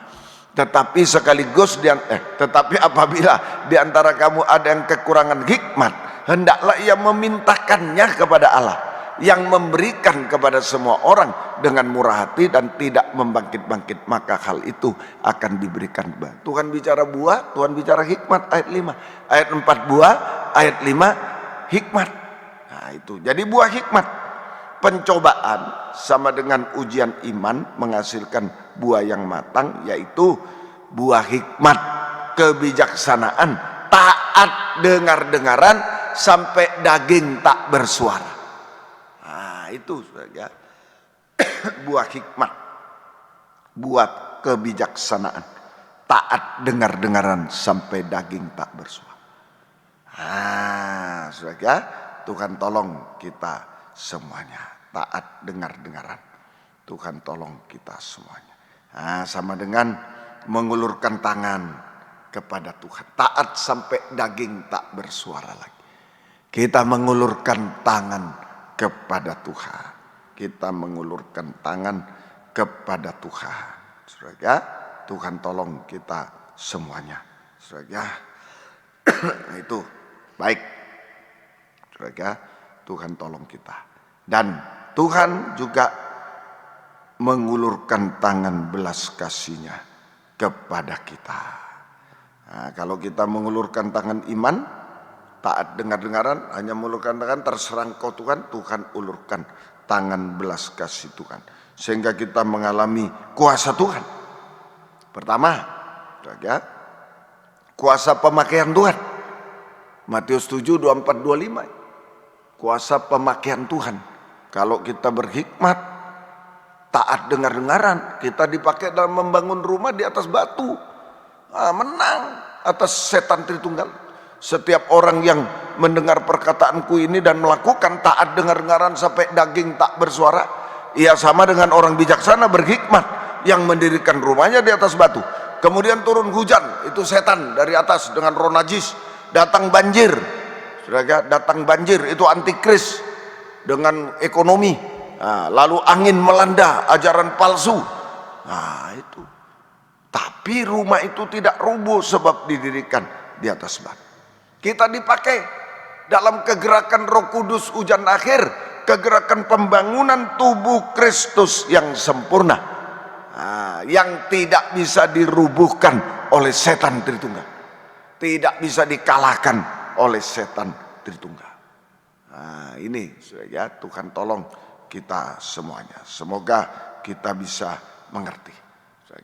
Tetapi apabila di antara kamu ada yang kekurangan hikmat, hendaklah ia memintakannya kepada Allah yang memberikan kepada semua orang dengan murah hati dan tidak membangkit-bangkit, maka hal itu akan diberikan. Tuhan bicara buah, Tuhan bicara hikmat ayat 5. Ayat 4 buah, ayat 5 hikmat. Nah itu, jadi buah hikmat. Pencobaan sama dengan ujian iman menghasilkan buah yang matang, yaitu buah hikmat, kebijaksanaan, taat dengar-dengaran sampai daging tak bersuara. Nah itu saja buah hikmat, buat kebijaksanaan, taat dengar-dengaran sampai daging tak bersuara. Nah saudara, Tuhan tolong kita semuanya taat dengar-dengaran. Tuhan tolong kita semuanya. Nah, sama dengan mengulurkan tangan kepada Tuhan, taat sampai daging tak bersuara lagi. Kita mengulurkan tangan kepada Tuhan. Kita mengulurkan tangan kepada Tuhan. Saudara, Tuhan tolong kita semuanya. Saudara, itu baik. Saudara, Tuhan tolong kita. Dan Tuhan juga mengulurkan tangan belas kasih-Nya kepada kita. Nah, kalau kita mengulurkan tangan iman, taat dengar-dengaran, hanya mengulurkan tangan, terserah Engkau Tuhan, Tuhan ulurkan tangan belas kasih Tuhan. Sehingga kita mengalami kuasa Tuhan. Pertama, ya, kuasa pemakaian Tuhan. Matius 7, 24, 25. Kuasa pemakaian Tuhan. Kalau kita berhikmat, taat dengar-dengaran, kita dipakai dalam membangun rumah di atas batu. Menang atas setan Tritunggal. Setiap orang yang mendengar perkataanku ini dan melakukan taat dengar-dengaran sampai daging tak bersuara, ia sama dengan orang bijaksana berhikmat yang mendirikan rumahnya di atas batu. Kemudian turun hujan, itu setan dari atas dengan roh najis. Datang banjir, saudara, datang banjir, itu antikris dengan ekonomi. Lalu angin melanda, ajaran palsu. Itu. Tapi rumah itu tidak rubuh sebab didirikan di atas batu. Kita dipakai dalam kegerakan Roh Kudus hujan akhir, kegerakan pembangunan tubuh Kristus yang sempurna, yang tidak bisa dirubuhkan oleh setan Tritunggal, tidak bisa dikalahkan oleh setan Tritunggal. Ini ya, Tuhan tolong kita semuanya. Semoga kita bisa mengerti.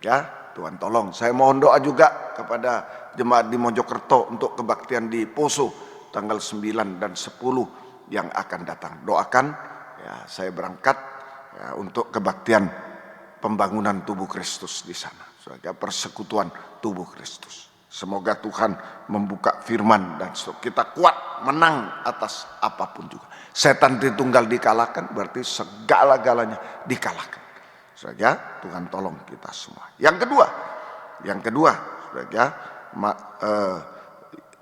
Ya, Tuhan tolong. Saya mohon doa juga kepada jemaat di Mojokerto untuk kebaktian di Poso tanggal 9 dan 10 yang akan datang. Doakan ya, saya berangkat ya, untuk kebaktian pembangunan tubuh Kristus di sana. Persekutuan tubuh Kristus. Semoga Tuhan membuka firman dan kita kuat menang atas apapun juga. Setan Tritunggal dikalahkan berarti segala-galanya dikalahkan. Saudara, Tuhan tolong kita semua. Yang kedua, saudara,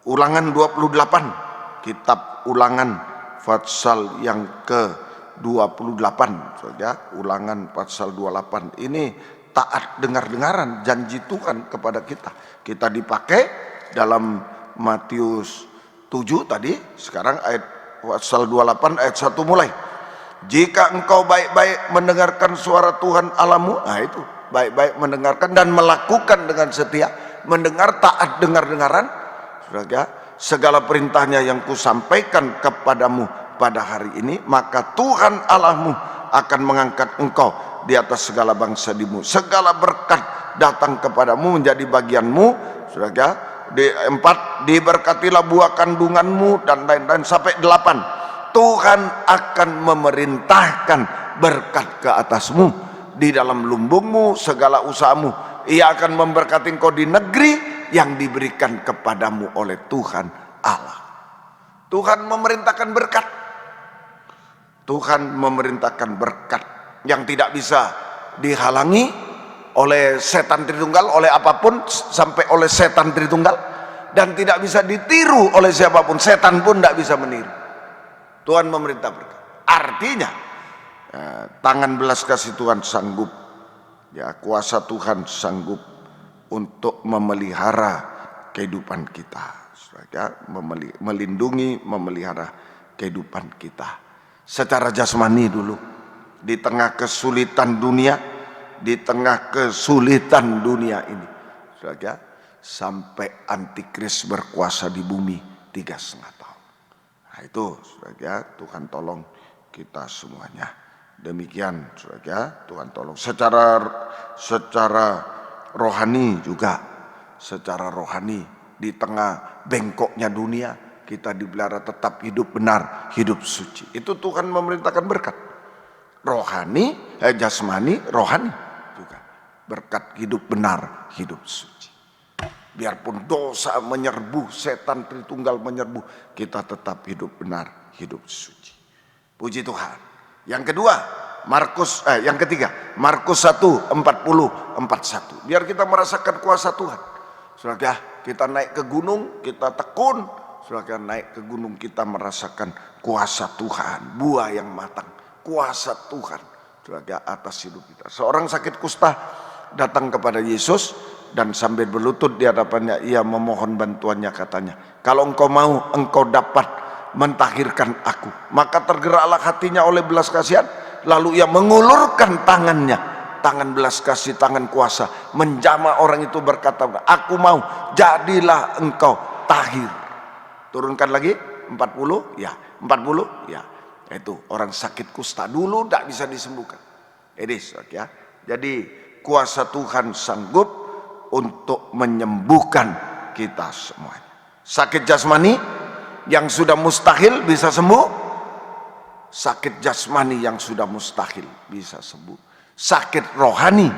Ulangan 28, kitab Ulangan pasal yang ke-28, saudara, Ulangan pasal 28 ini taat dengar-dengaran janji Tuhan kepada kita. Kita dipakai dalam Matius 7 tadi, sekarang ayat pasal 28 ayat 1 mulai. Jika engkau baik-baik mendengarkan suara Tuhan Allahmu, itu baik-baik mendengarkan dan melakukan dengan setia, mendengar taat dengar-dengaran, saudara, segala perintahnya yang kusampaikan kepadamu pada hari ini, maka Tuhan Allahmu akan mengangkat engkau di atas segala bangsa dimu. Segala berkat datang kepadamu menjadi bagianmu, saudara. Di 4, diberkatilah buah kandunganmu dan lain-lain sampai 8. Tuhan akan memerintahkan berkat ke atasmu di dalam lumbungmu, segala usahamu. Ia akan memberkati engkau di negeri yang diberikan kepadamu oleh Tuhan Allah. Tuhan memerintahkan berkat. Tuhan memerintahkan berkat yang tidak bisa dihalangi oleh setan Tritunggal, oleh apapun, sampai oleh setan Tritunggal, dan tidak bisa ditiru oleh siapapun. Setan pun tidak bisa meniru. Tuhan memerintah berkat. Artinya tangan belas kasih Tuhan sanggup, ya, kuasa Tuhan sanggup untuk memelihara kehidupan kita, ya, melindungi, memelihara kehidupan kita secara jasmani dulu, di tengah kesulitan dunia, di tengah kesulitan dunia ini, ya, sampai antikris berkuasa di bumi 3,5 tahun. Itu saudara, Tuhan tolong kita semuanya. Demikian saudara, Tuhan tolong secara rohani juga, secara rohani di tengah bengkoknya dunia kita dipelihara tetap hidup benar, hidup suci. Itu Tuhan memerintahkan berkat. Rohani, jasmani, rohani juga. Berkat hidup benar, hidup suci. Biarpun dosa menyerbu, setan Tritunggal menyerbu, kita tetap hidup benar, hidup suci. Puji Tuhan. Yang ketiga, Markus 1:40-41. Biar kita merasakan kuasa Tuhan. Saudara, kita naik ke gunung, kita tekun. Saudara, naik ke gunung kita merasakan kuasa Tuhan, buah yang matang, kuasa Tuhan, saudara, atas hidup kita. Seorang sakit kusta datang kepada Yesus dan sambil berlutut di hadapannya ia memohon bantuannya, katanya, kalau engkau mau, engkau dapat mentahirkan aku. Maka tergeraklah hatinya oleh belas kasihan, lalu ia mengulurkan tangannya tangan belas kasih, tangan kuasa, menjamah orang itu berkata, aku mau, jadilah engkau tahir. Turunkan lagi, 40, ya, 40, ya. Itu orang sakit kusta dulu tidak bisa disembuhkan. Ini ya. Jadi kuasa Tuhan sanggup untuk menyembuhkan kita semuanya. Sakit jasmani yang sudah mustahil bisa sembuh. Sakit jasmani yang sudah mustahil bisa sembuh. Sakit rohani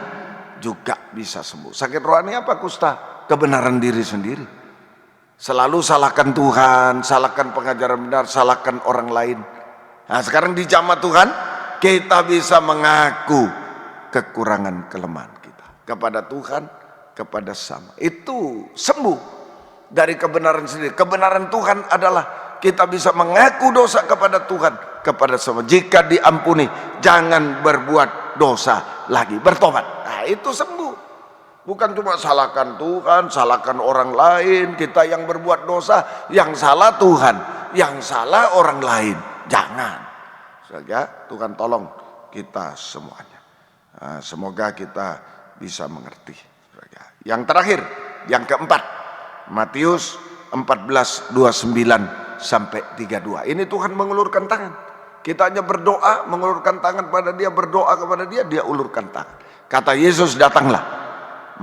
juga bisa sembuh. Sakit rohani apa kusta? Kebenaran diri sendiri. Selalu salahkan Tuhan, salahkan pengajaran benar, salahkan orang lain. Nah sekarang di jamaah Tuhan, kita bisa mengaku kekurangan kelemahan kita kepada Tuhan, kepada sama. Itu sembuh dari kebenaran sendiri. Kebenaran Tuhan adalah kita bisa mengaku dosa kepada Tuhan, kepada sama. Jika diampuni, jangan berbuat dosa lagi, bertobat. Nah itu sembuh. Bukan cuma salahkan Tuhan, salahkan orang lain. Kita yang berbuat dosa, yang salah Tuhan, yang salah orang lain. Jangan. Saja Tuhan tolong kita semuanya. Nah, semoga kita bisa mengerti. Yang terakhir, yang keempat, Matius 14:29 sampai 32. Ini Tuhan mengulurkan tangan. Kita hanya berdoa, mengulurkan tangan pada dia, berdoa kepada dia, dia ulurkan tangan. Kata Yesus, datanglah.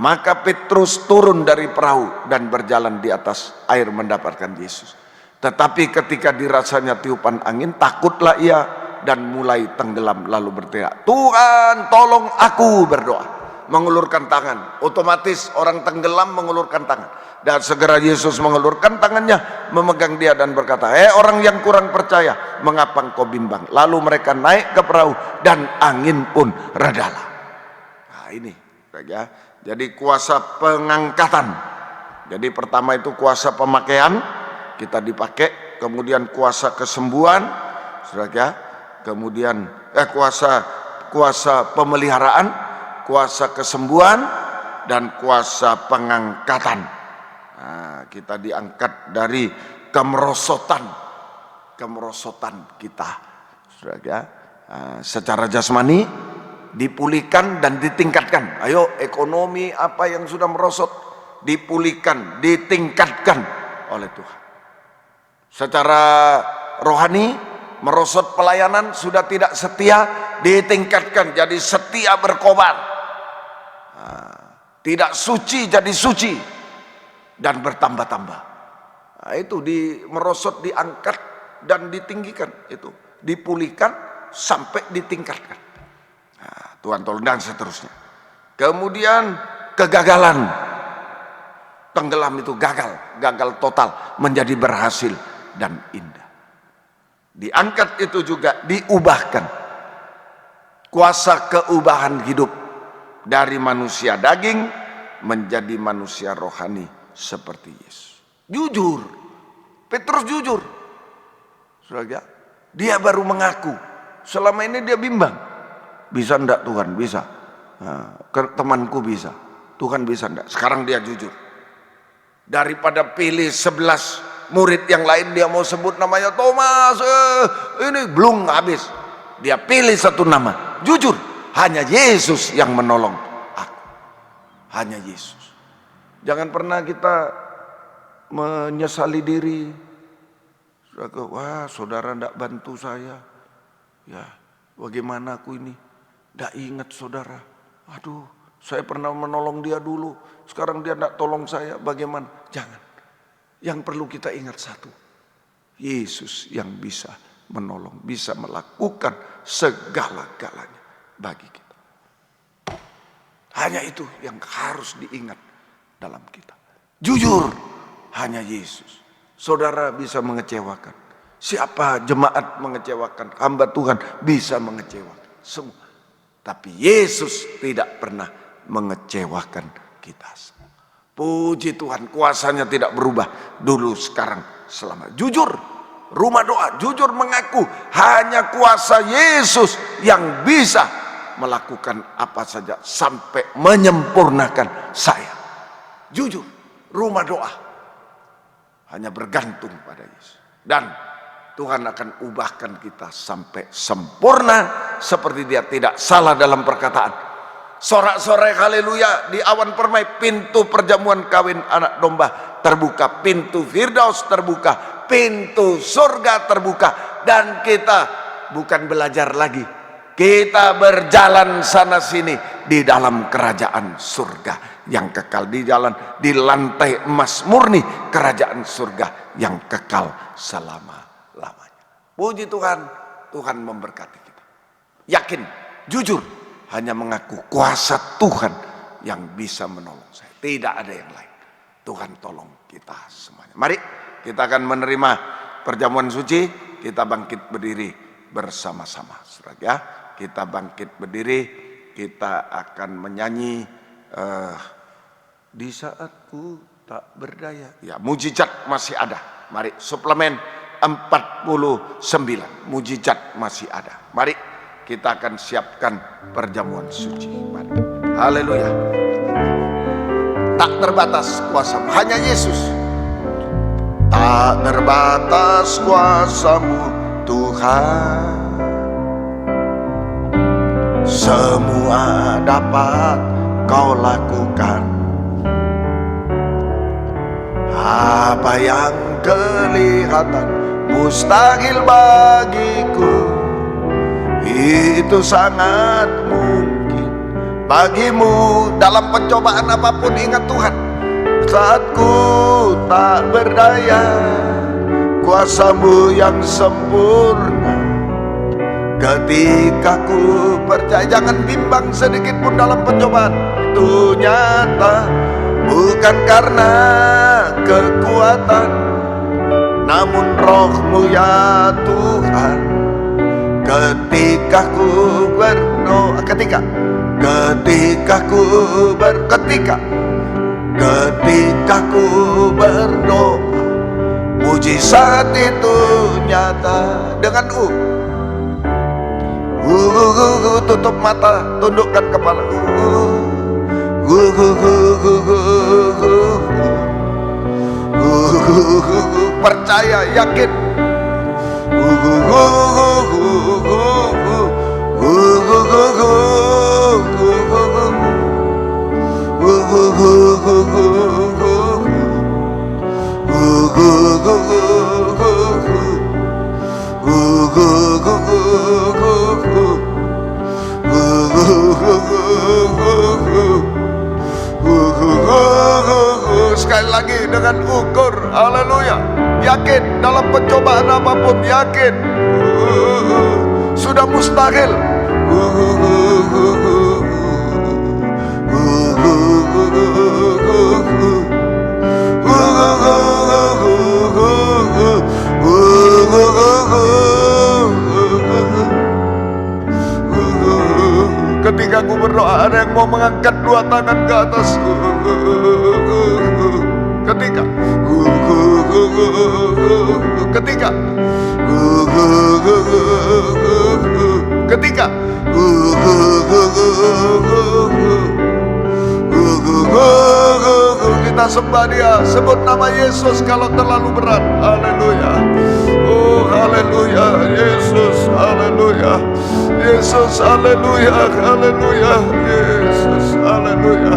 Maka Petrus turun dari perahu dan berjalan di atas air mendapatkan Yesus. Tetapi ketika dirasanya tiupan angin, takutlah ia dan mulai tenggelam, lalu berteriak, Tuhan tolong aku, berdoa. Mengulurkan tangan, otomatis orang tenggelam mengulurkan tangan. Dan segera Yesus mengulurkan tangannya, memegang dia dan berkata, orang yang kurang percaya, mengapa engkau bimbang? Lalu mereka naik ke perahu dan angin pun redalah. Nah ini ya. Jadi kuasa pengangkatan. Jadi pertama itu kuasa pemakaian, kita dipakai. Kemudian kuasa kesembuhan, ya. Kemudian kuasa pemeliharaan, kuasa kesembuhan, dan kuasa pengangkatan. Nah, kita diangkat dari kemerosotan kita, ya. Secara jasmani dipulihkan dan ditingkatkan. Ayo, ekonomi apa yang sudah merosot dipulihkan, ditingkatkan oleh Tuhan. Secara rohani merosot pelayanan, sudah tidak setia, ditingkatkan jadi setia berkobar. Tidak suci jadi suci dan bertambah-tambah. Nah, itu merosot, diangkat dan ditinggikan, itu dipulihkan sampai ditingkatkan. Nah, Tuhan tolong, dan seterusnya. Kemudian kegagalan, tenggelam itu gagal total menjadi berhasil dan indah. Diangkat itu juga diubahkan. Kuasa keubahan hidup dari manusia daging menjadi manusia rohani seperti Yesus. Jujur, Petrus jujur. Saudara, dia baru mengaku. Selama ini dia bimbang. Bisa enggak Tuhan? Bisa. Nah, temanku bisa. Tuhan bisa enggak? Sekarang dia jujur. Daripada pilih 11 murid yang lain, dia mau sebut namanya Thomas, ini belum habis. Dia pilih satu nama, jujur, hanya Yesus yang menolong aku. Hanya Yesus. Jangan pernah kita menyesali diri. Wah, saudara tidak bantu saya. Ya, bagaimana aku ini? Tidak ingat saudara. Aduh, saya pernah menolong dia dulu. Sekarang dia tidak tolong saya. Bagaimana? Jangan. Yang perlu kita ingat satu, Yesus yang bisa menolong, bisa melakukan segala-galanya bagi kita. Hanya itu yang harus diingat dalam kita. Jujur, hanya Yesus. Saudara bisa mengecewakan. Siapa jemaat mengecewakan, hamba Tuhan bisa mengecewakan semua. Tapi Yesus tidak pernah mengecewakan kita. Puji Tuhan, kuasanya tidak berubah dulu, sekarang, selama. Jujur, rumah doa, jujur mengaku hanya kuasa Yesus yang bisa melakukan apa saja sampai menyempurnakan saya. Jujur, rumah doa hanya bergantung pada Yesus. Dan Tuhan akan ubahkan kita sampai sempurna, seperti dia tidak salah dalam perkataan, Sorak-sorai haleluya di awan permai, pintu perjamuan kawin anak domba terbuka, pintu Firdaus terbuka, pintu surga terbuka, dan kita bukan belajar lagi, kita berjalan sana sini di dalam kerajaan surga yang kekal, di jalan di lantai emas murni kerajaan surga yang kekal selama-lamanya. Puji Tuhan, Tuhan memberkati kita. Yakin, jujur, hanya mengaku kuasa Tuhan yang bisa menolong saya. Tidak ada yang lain. Tuhan tolong kita semuanya. Mari kita akan menerima perjamuan suci. Kita bangkit berdiri bersama-sama. Saudara ya, kita bangkit berdiri. Kita akan menyanyi di saat ku tak berdaya. Ya, mujizat masih ada. Mari suplemen 49. Mujizat masih ada. Mari kita akan siapkan perjamuan suci. Mari. Haleluya. Tak terbatas kuasamu, hanya Yesus. Tak terbatas kuasamu Tuhan, semua dapat kau lakukan. Apa yang kelihatan mustahil bagiku, itu sangat mungkin bagimu. Dalam pencobaan apapun ingat Tuhan. Saat ku tak berdaya, kuasamu yang sempurna. Ketika ku percaya, jangan bimbang sedikit pun dalam pencobaan. Itu nyata, bukan karena kekuatan, namun rohmu ya Tuhan. Ketika ku berdoa, ketika ku berdoa, mujizat itu nyata. Dengan tutup mata, tundukkan kepala. Percaya, yakin. Sekali lagi dengan ukur, haleluya. Yakin dalam pencobaan apapun, yakin sudah mustahil. Ketika aku berdoa, ada yang mau mengangkat dua tangan ke atas. Ketika kita sembah Dia, sebut nama Yesus kalau terlalu berat. Haleluya. Oh haleluya, Yesus, haleluya. Yesus, haleluya, haleluya, Yesus, haleluya.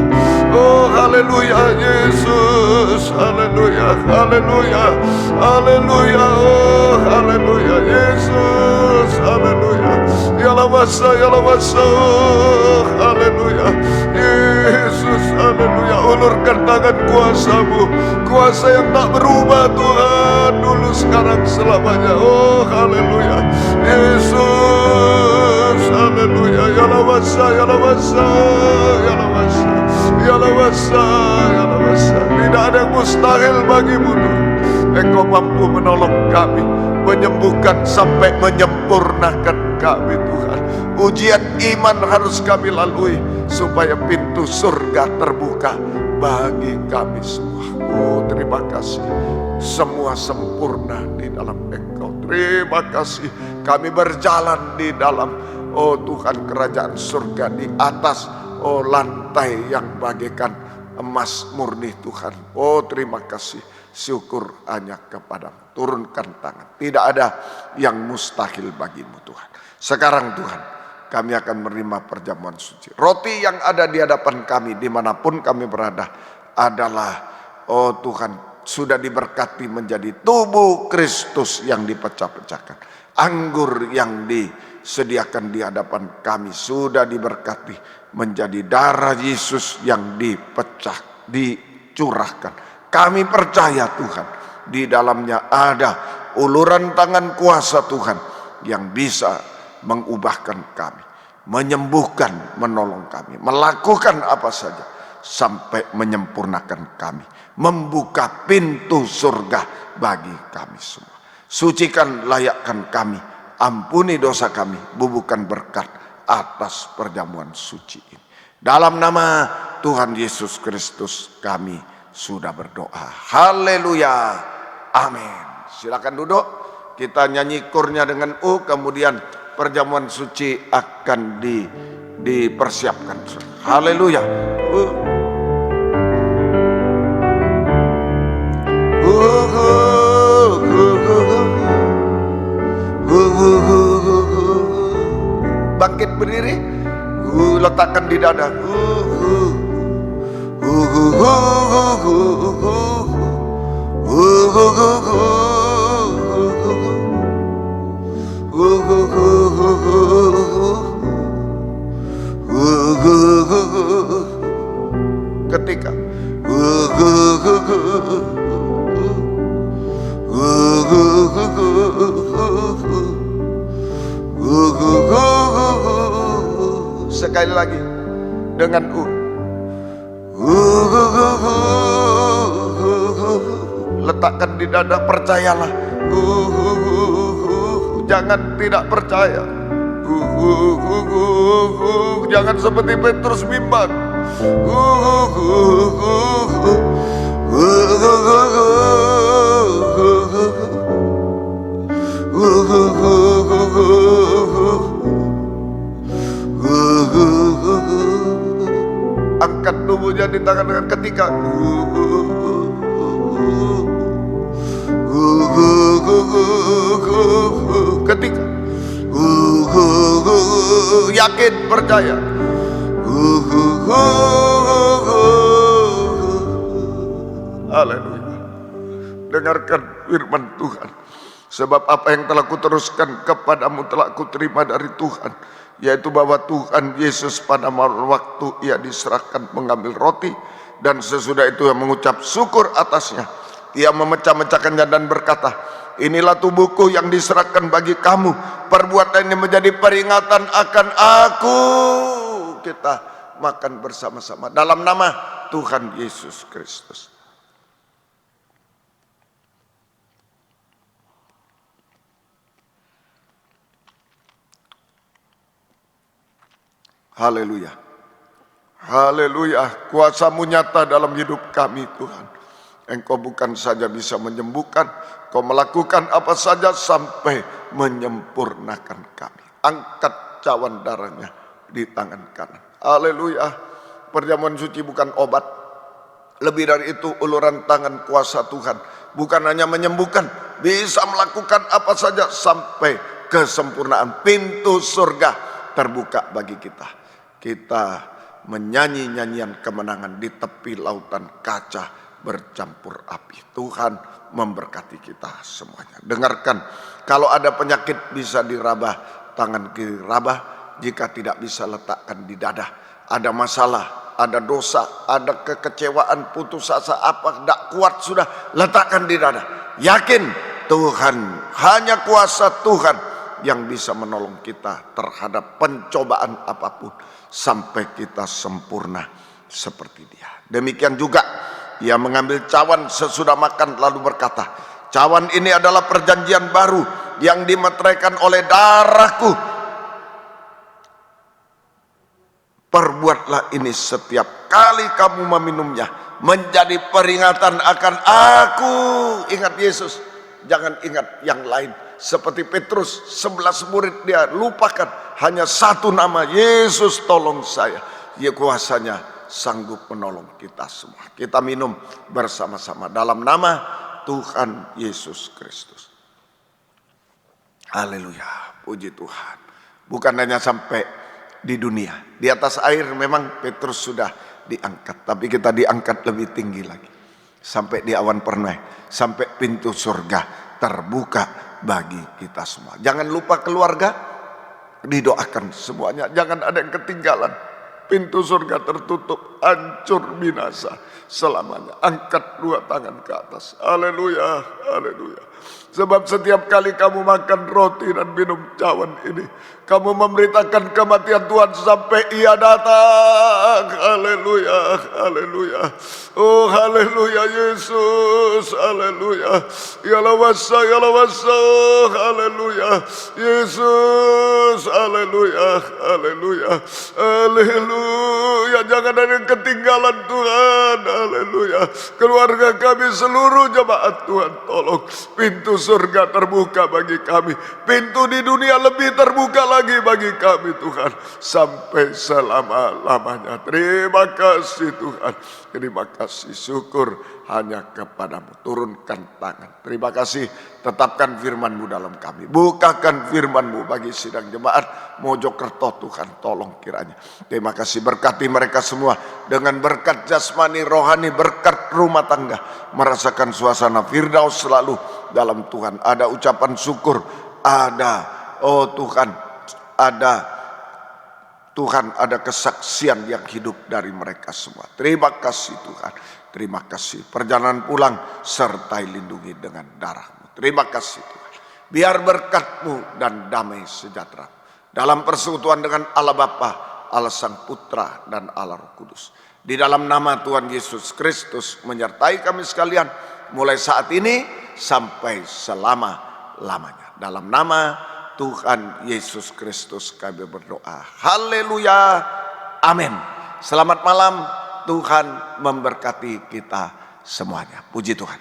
Oh haleluya, Yesus, haleluya, haleluya, haleluya. Oh haleluya, Yesus, haleluya. Yalawasa, yalawasa, oh haleluya, Yesus, haleluya. Ulurkan tangan kuasamu, kuasa yang tak berubah Tuhan, dulu sekarang selamanya. Oh haleluya, Yesus, haleluya. Yalawasa, yalawasa, yalawasa, yalawasa, yalawasa. Tidak ada yang mustahil bagimu Tuhan. Engkau mampu menolong kami, menyembuhkan sampai menyempurnakan kami Tuhan. Ujian iman harus kami lalui supaya pintu surga terbuka bagi kami semua. Oh terima kasih, semua sempurna di dalam Engkau. Terima kasih, kami berjalan di dalam, oh Tuhan, kerajaan surga di atas, oh lantai yang bagaikan emas murni Tuhan. Oh terima kasih, syukur hanya kepadamu. Turunkan tangan, tidak ada yang mustahil bagimu Tuhan. Sekarang Tuhan, kami akan menerima perjamuan suci. Roti yang ada di hadapan kami dimanapun kami berada adalah, oh Tuhan, sudah diberkati menjadi tubuh Kristus yang dipecah-pecahkan. Anggur yang disediakan di hadapan kami sudah diberkati menjadi darah Yesus yang dicurahkan. Kami percaya Tuhan, di dalamnya ada uluran tangan kuasa Tuhan yang bisa mengubahkan kami, menyembuhkan, menolong kami, melakukan apa saja sampai menyempurnakan kami, membuka pintu surga bagi kami semua. Sucikan, layakkan kami, ampuni dosa kami, bubuhkan berkat atas perjamuan suci ini. Dalam nama Tuhan Yesus Kristus kami sudah berdoa. Haleluya. Amin. Silakan duduk. Kita nyanyi kurnya dengan kemudian perjamuan suci akan dipersiapkan. Haleluya. Bangkit berdiri, letakkan di dada. Ketika sekali lagi dengan letakkan di dada, percayalah. Jangan tidak percaya. Jangan seperti Petrus bimbang. Angkat tubuhnya di tangan dengan ketika yakin, percaya. Haleluya. Dengarkan firman Tuhan. Sebab apa yang telah kuteruskan kepadamu telah kuterima dari Tuhan, yaitu bahwa Tuhan Yesus pada waktu ia diserahkan mengambil roti, dan sesudah itu ia mengucap syukur atasnya, ia memecah-mecahkannya dan berkata, inilah tubuhku yang diserahkan bagi kamu, perbuatan ini menjadi peringatan akan aku. Kita makan bersama-sama dalam nama Tuhan Yesus Kristus. Haleluya. Haleluya. Kuasa-Mu nyata dalam hidup kami Tuhan. Engkau bukan saja bisa menyembuhkan, Kau melakukan apa saja sampai menyempurnakan kami. Angkat cawan darahnya di tangan kanan. Haleluya. Perjamuan suci bukan obat. Lebih dari itu, uluran tangan kuasa Tuhan. Bukan hanya menyembuhkan, bisa melakukan apa saja sampai kesempurnaan. Pintu surga terbuka bagi kita. Kita menyanyi nyanyian kemenangan di tepi lautan kaca bercampur api. Tuhan memberkati kita semuanya. Dengarkan, kalau ada penyakit bisa diraba, tangan kiri raba. Jika tidak bisa, letakkan di dada. Ada masalah, ada dosa, ada kekecewaan, putus asa, apa tidak kuat sudah, letakkan di dada. Yakin Tuhan, hanya kuasa Tuhan yang bisa menolong kita terhadap pencobaan apapun sampai kita sempurna seperti Dia. Demikian juga Ia mengambil cawan sesudah makan lalu berkata, cawan ini adalah perjanjian baru yang dimeteraikan oleh darahku. Perbuatlah ini setiap kali kamu meminumnya menjadi peringatan akan aku. Ingat Yesus, jangan ingat yang lain. Seperti Petrus, 11 murid dia lupakan, hanya satu nama, Yesus tolong saya. Ya, kuasanya sanggup menolong kita semua. Kita minum bersama-sama dalam nama Tuhan Yesus Kristus. Haleluya, puji Tuhan. Bukan hanya sampai di dunia. Di atas air memang Petrus sudah diangkat, tapi kita diangkat lebih tinggi lagi. Sampai di awan permai, sampai pintu surga terbuka bagi kita semua. Jangan lupa keluarga, didoakan semuanya. Jangan ada yang ketinggalan. Pintu surga tertutup, hancur binasa selamanya. Angkat dua tangan ke atas. Haleluya, haleluya. Sebab setiap kali kamu makan roti dan minum cawan ini, kamu memberitakan kematian Tuhan sampai Ia datang. Haleluya, haleluya. Oh haleluya Yesus, haleluya. Ya lawasa, haleluya. Yesus, haleluya, haleluya. Haleluya, jangan ada yang ketinggalan Tuhan. Haleluya. Keluarga kami seluruh jemaat Tuhan, tolong pintu surga terbuka bagi kami. Pintu di dunia lebih terbuka lagi bagi kami Tuhan. Sampai selama-lamanya. Terima kasih Tuhan. Terima kasih, syukur hanya kepadamu. Turunkan tangan. Terima kasih, tetapkan firman-Mu dalam kami. Bukakan firman-Mu bagi sidang jemaat Mojokerto Tuhan, tolong kiranya. Terima kasih, berkati mereka semua dengan berkat jasmani, rohani, berkat rumah tangga. Merasakan suasana firdaus selalu dalam Tuhan. Ada ucapan syukur, ada, oh Tuhan, ada kesaksian yang hidup dari mereka semua. Terima kasih Tuhan. Terima kasih. Perjalanan pulang sertai lindungi dengan darah-Mu. Terima kasih Tuhan. Biar berkat-Mu dan damai sejahtera dalam persekutuan dengan Allah Bapa, Allah Sang Putra dan Allah Roh Kudus. Di dalam nama Tuhan Yesus Kristus menyertai kami sekalian mulai saat ini sampai selama-lamanya. Dalam nama Tuhan Yesus Kristus kami berdoa. Haleluya. Amin. Selamat malam. Tuhan memberkati kita semuanya. Puji Tuhan.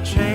Chain